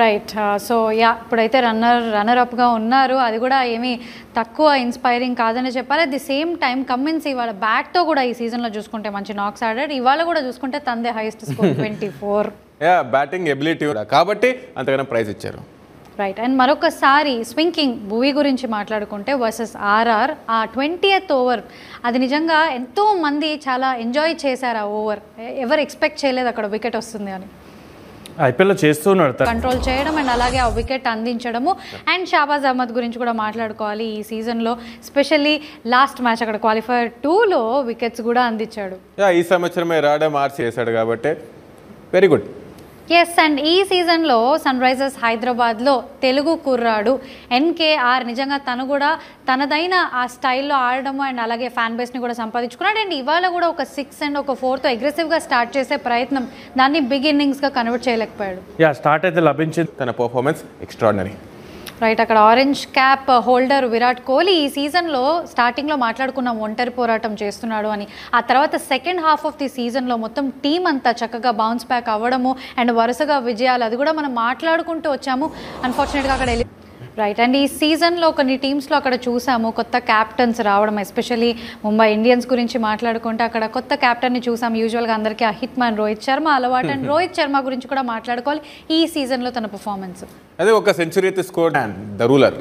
Speaker 9: రైట్. సో ఇప్పుడైతే రన్నర్ అప్గా ఉన్నారు. అది కూడా ఏమీ తక్కువ ఇన్స్పైరింగ్ కాదని చెప్పాలి. At the same time Cummins ఇవాళ బ్యాట్తో కూడా ఈ సీజన్లో చూసుకుంటే మంచి నాక్స్ ఆడాడు. ఇవాళ కూడా చూసుకుంటే తందే హైయెస్ట్ స్కోర్ 24.
Speaker 11: బ్యాటింగ్ ఎబిలిటీ కాబట్టి అంతగానో ప్రైజ్ ఇచ్చారు.
Speaker 9: రైట్. అండ్ మరొకసారి స్వింకింగ్ భువి గురించి మాట్లాడుకుంటే వర్సెస్ ఆర్ఆర్ ఆ 20th ఓవర్, అది నిజంగా ఎంతో మంది చాలా ఎంజాయ్ చేశారు ఆ ఓవర్. ఎవరు ఎక్స్పెక్ట్ చేయలేదు అక్కడ వికెట్ వస్తుంది అని.
Speaker 12: ఐపీఎల్లో చేస్తున్నాడు,
Speaker 9: కంట్రోల్ చేయడం అండ్ అలాగే ఆ వికెట్ అందించడము. అండ్ షాబాజ్ అహ్మద్ గురించి కూడా మాట్లాడుకోవాలి. ఈ సీజన్లో స్పెషల్లీ లాస్ట్ మ్యాచ్ అక్కడ క్వాలిఫైర్ 2లో వికెట్స్ కూడా అందించాడు.
Speaker 11: ఈ సంవత్సరమే రావడం మార్చి చేశాడు కాబట్టి వెరీ గుడ్.
Speaker 9: ఎస్. అండ్ ఈ సీజన్లో సన్ రైజర్స్ హైదరాబాద్లో తెలుగు కుర్రాడు ఎన్కేఆర్ నిజంగా తను కూడా తనదైన ఆ స్టైల్లో ఆడడము అండ్ అలాగే ఫ్యాన్ బేస్ని కూడా సంపాదించుకున్నాడు. అండ్ ఇవాళ కూడా ఒక 6 and ఒక 4తో అగ్రెసివ్గా స్టార్ట్ చేసే ప్రయత్నం, దాన్ని బిగ్ ఇన్నింగ్స్గా కన్వర్ట్ చేయలేకపోయాడు.
Speaker 12: స్టార్ట్ అయితే లభించింది,
Speaker 11: తన పర్ఫార్మెన్స్ ఎక్స్ట్రాడినరీ.
Speaker 9: రైట్. అక్కడ orange cap holder Virat Kohli ఈ సీజన్లో స్టార్టింగ్లో మాట్లాడుకున్నాం ఒంటరి పోరాటం చేస్తున్నాడు అని. ఆ తర్వాత సెకండ్ హాఫ్ ఆఫ్ ది సీజన్లో మొత్తం టీం అంతా చక్కగా బౌన్స్ బ్యాక్ అవ్వడము అండ్ వరుసగా విజయాలు, అది కూడా మనం మాట్లాడుకుంటూ వచ్చాము. అన్ఫార్చునేట్గా అక్కడ రైట్. అండ్ ఈ సీజన్లో కొన్ని టీమ్స్లో అక్కడ చూసాము కొత్త క్యాప్టెన్స్ రావడం. ఎస్పెషల్లీ ముంబై ఇండియన్స్ గురించి మాట్లాడుకుంటే అక్కడ కొత్త క్యాప్టెన్ని చూసాం. యూజువల్గా అందరికీ ఆ హిట్ మ్యాన్ రోహిత్ శర్మ అలవాటు. అండ్ రోహిత్ శర్మ గురించి కూడా మాట్లాడుకోవాలి. ఈ సీజన్లో తన పర్ఫార్మెన్స్,
Speaker 11: అదే ఒక సెంచరీ అయితే score the ruler.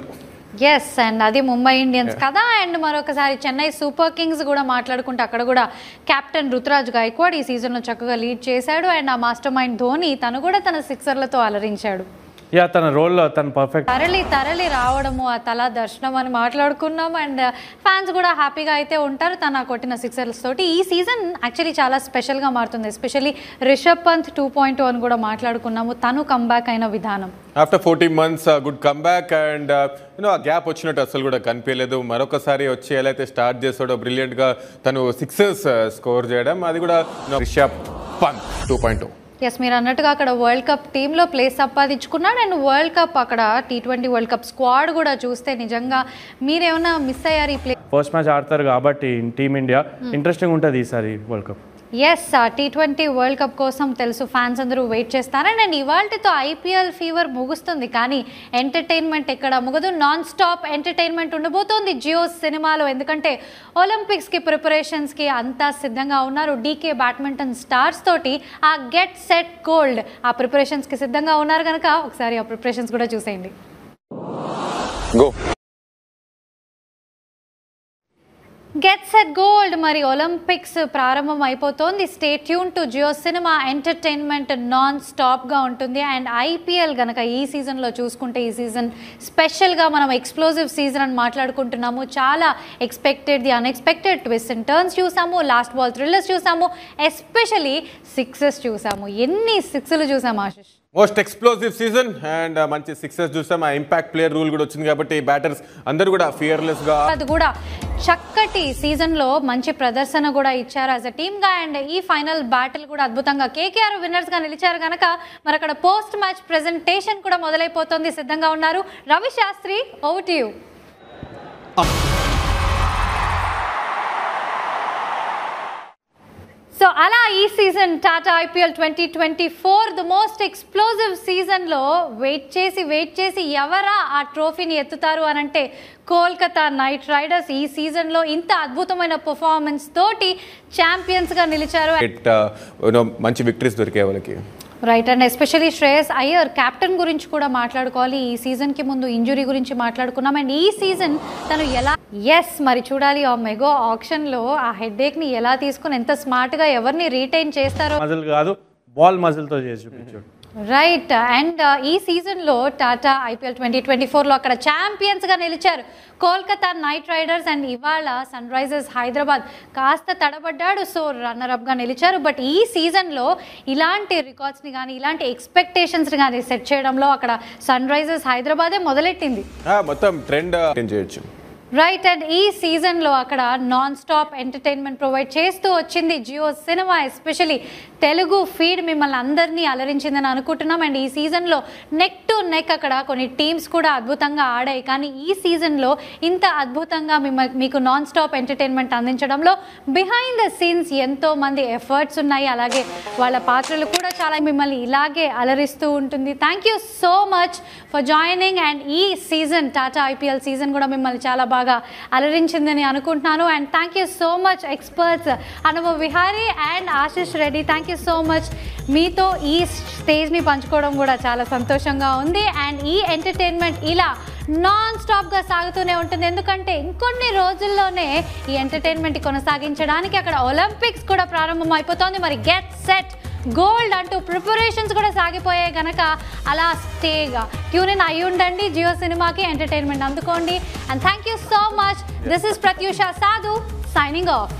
Speaker 9: Yes. And అది ముంబై ఇండియన్స్ కదా. అండ్ మరొకసారి చెన్నై సూపర్ కింగ్స్ కూడా మాట్లాడుకుంటే అక్కడ కూడా కెప్టెన్ రుతురాజ్ గైక్వాడ్ ఈ సీజన్లో చక్కగా లీడ్ చేశాడు. అండ్ ఆ మాస్టర్ మైండ్ ధోని తను కూడా తన సిక్సర్లతో అలరించాడు.
Speaker 12: తన రోల్లో తను పర్ఫెక్ట్.
Speaker 9: తరలి రావడము, ఆ తల దర్శనం అని మాట్లాడుకున్నాము. అండ్ ఫ్యాన్స్ కూడా హ్యాపీగా అయితే ఉంటారు తన కొట్టిన సిక్సర్స్ తోటి. ఈ సీజన్ యాక్చువల్లీ చాలా స్పెషల్గా మారుతుంది. ఎస్పెషల్లీ రిషబ్ పంత్ 2.0 అని కూడా మాట్లాడుకున్నాము. తను కంబ్యాక్ అయిన విధానం
Speaker 11: after 14 months good comeback. And ఆ గ్యాప్ వచ్చినట్టు అసలు కూడా కనిపించలేదు. మరొకసారి వచ్చి ఎలా అయితే స్టార్ట్ చేస్తాడో బ్రిలియంట్గా తను 6 స్కోర్ చేయడం, అది కూడా రిషబ్ పంత్ 2.0.
Speaker 9: ఎస్. మీరు అన్నట్టుగా అక్కడ వరల్డ్ కప్ టీంలో ప్లేస్ సంపాదించుకున్నాడు. అండ్ వరల్డ్ కప్ అక్కడ T20 వరల్డ్ కప్ స్క్వాడ్ కూడా చూస్తే నిజంగా మీరేమైనా మిస్ అయ్యారు ఈ ప్లే?
Speaker 12: ఫస్ట్ మ్యాచ్ ఆడతారు కాబట్టి టీమిండియా ఇంట్రెస్టింగ్ ఉంటుంది ఈసారి world cup.
Speaker 9: Yes. T20 world cup కోసం తెలుసు ఫ్యాన్స్ అందరూ వెయిట్ చేస్తారని. అండ్ ఇవాళతో ఐపీఎల్ ఫీవర్ ముగుస్తుంది, కానీ ఎంటర్టైన్మెంట్ ఎక్కడ ముగదు. నాన్ స్టాప్ ఎంటర్టైన్మెంట్ ఉండబోతోంది జియో సినిమాలో. ఎందుకంటే ఒలింపిక్స్కి ప్రిపరేషన్స్కి అంతా సిద్ధంగా ఉన్నారు. డీకే బ్యాడ్మింటన్ స్టార్స్ తోటి ఆ గెట్ సెట్ గోల్డ్ ఆ ప్రిపరేషన్స్కి సిద్ధంగా ఉన్నారు కనుక ఒకసారి ఆ ప్రిపరేషన్స్ కూడా చూసేయండి. గెట్ సెట్ గోల్డ్ మరి ఒలింపిక్స్ ప్రారంభం అయిపోతోంది. Stay tune to Jio cinema. Entertainment non స్టాప్గా ఉంటుంది. అండ్ ఐపీఎల్ కనుక ఈ సీజన్లో చూసుకుంటే ఈ సీజన్ స్పెషల్గా మనం ఎక్స్ప్లోజివ్ సీజన్ అని మాట్లాడుకుంటున్నాము. చాలా expected the unexpected twist and turns చూసాము, లాస్ట్ బాల్ థ్రిల్లర్స్ చూసాము, ఎస్పెషలీ సిక్సెస్ చూసాము. ఎన్ని సిక్స్లు చూసాము Ashish?
Speaker 11: Most explosive season and మంచి సిక్సెస్ చూసాం. ఆ ఇంపాక్ట్ ప్లేయర్ రూల్ కూడా వచ్చింది కాబట్టి బ్యాటర్స్ అందరూ కూడా ఫియర్లెస్గా,
Speaker 9: అది కూడా చక్కటి సీజన్లో మంచి ప్రదర్శన కూడా ఇచ్చారు యాజ్ అ టీమ్గా. అండ్ ఈ ఫైనల్ బ్యాటిల్ కూడా అద్భుతంగా కేకేఆర్ విన్నర్స్గా నిలిచారు కనుక మరి అక్కడ పోస్ట్ మ్యాచ్ ప్రెజెంటేషన్ కూడా మొదలైపోతుంది. సిద్ధంగా ఉన్నారు Ravi Shastri, over to you. So అలా ఈ season Tata IPL 2024 the most explosive సీజన్లో వెయిట్ చేసి ఎవరా ఆ ట్రోఫీని ఎత్తుతారు అని అంటే కోల్కతా నైట్ రైడర్స్ ఈ సీజన్లో ఇంత అద్భుతమైన పర్ఫార్మెన్స్ తోటి ఛాంపియన్స్గా నిలిచారు.
Speaker 11: మంచి విక్టరీస్ దొరికాయి వాళ్ళకి.
Speaker 9: Right, and especially Shreyas Iyer captain గురించి కూడా మాట్లాడుకోవాలి. ఈ సీజన్కి ముందు ఇంజురీ గురించి మాట్లాడుకున్నాం, అండ్ ఈ సీజన్ తను ఎలా మరి చూడాలి ఆ మెగా ఆప్షన్లో ఆ హెడ్ఏక్ని ఎలా తీసుకుని ఎంత స్మార్ట్గా ఎవరిని రీటైన్ చేస్తారో.
Speaker 12: మజిల్ కాదు, బాల్ మజిల్తో చేసి చూపించాడు.
Speaker 9: రైట్, అండ్ ఈ సీజన్లో టాటా ఐపీఎల్ 2024లో అక్కడ ఛాంపియన్స్గా నిలిచారు కోల్కతా నైట్ రైడర్స్, అండ్ ఇవాళ సన్ రైజర్స్ హైదరాబాద్ కాస్త తడబడ్డాడు, సో రన్నర్అప్గా నిలిచారు. బట్ ఈ సీజన్లో ఇలాంటి రికార్డ్స్ని కానీ ఇలాంటి ఎక్స్పెక్టేషన్స్ని కానీ సెట్ చేయడంలో అక్కడ సన్ రైజర్స్ హైదరాబాదే మొదలెట్టింది.
Speaker 11: మొత్తం ట్రెండ్ చేయొచ్చు.
Speaker 9: రైట్, అండ్ ఈ సీజన్లో అక్కడ నాన్ స్టాప్ ఎంటర్టైన్మెంట్ ప్రొవైడ్ చేస్తూ వచ్చింది Jio cinema. Especially Telugu feed మిమ్మల్ని అందరినీ అలరించిందని అనుకుంటున్నాం. అండ్ ఈ సీజన్లో నెక్ టు నెక్ అక్కడ కొన్ని టీమ్స్ కూడా అద్భుతంగా ఆడాయి, కానీ ఈ సీజన్లో ఇంత అద్భుతంగా మీకు నాన్ స్టాప్ ఎంటర్టైన్మెంట్ అందించడంలో బిహైండ్ ద సీన్స్ ఎంతో మంది ఎఫర్ట్స్ ఉన్నాయి. అలాగే వాళ్ళ పాత్రలు కూడా చాలా మిమ్మల్ని ఇలాగే అలరిస్తూ ఉంటుంది. Thank you so much for joining. And ఈ సీజన్ టాటా ఐపీఎల్ సీజన్ కూడా మిమ్మల్ని చాలా బాగా అలరించిందని అనుకుంటున్నాను. And thank you so much experts Anubhav Vihari and Ashish Reddy. Thank you so much. మీతో ఈ స్టేజ్ని పంచుకోవడం కూడా చాలా సంతోషంగా ఉంది. అండ్ ఈ ఎంటర్టైన్మెంట్ ఇలా నాన్ స్టాప్గా సాగుతూనే ఉంటుంది, ఎందుకంటే ఇంకొన్ని రోజుల్లోనే ఈ ఎంటర్టైన్మెంట్ కొనసాగించడానికి అక్కడ ఒలింపిక్స్ కూడా ప్రారంభం అయిపోతుంది. మరి గెట్ సెట్ గోల్డ్ అంటూ ప్రిపరేషన్స్ కూడా సాగిపోయాయి కనుక అలా స్టేగా ట్యూన్ ఇన్ అయ్యి ఉండండి జియో సినిమాకి, ఎంటర్టైన్మెంట్ అందుకోండి. And thank you so much. This is Pratyusha Sadhu signing of.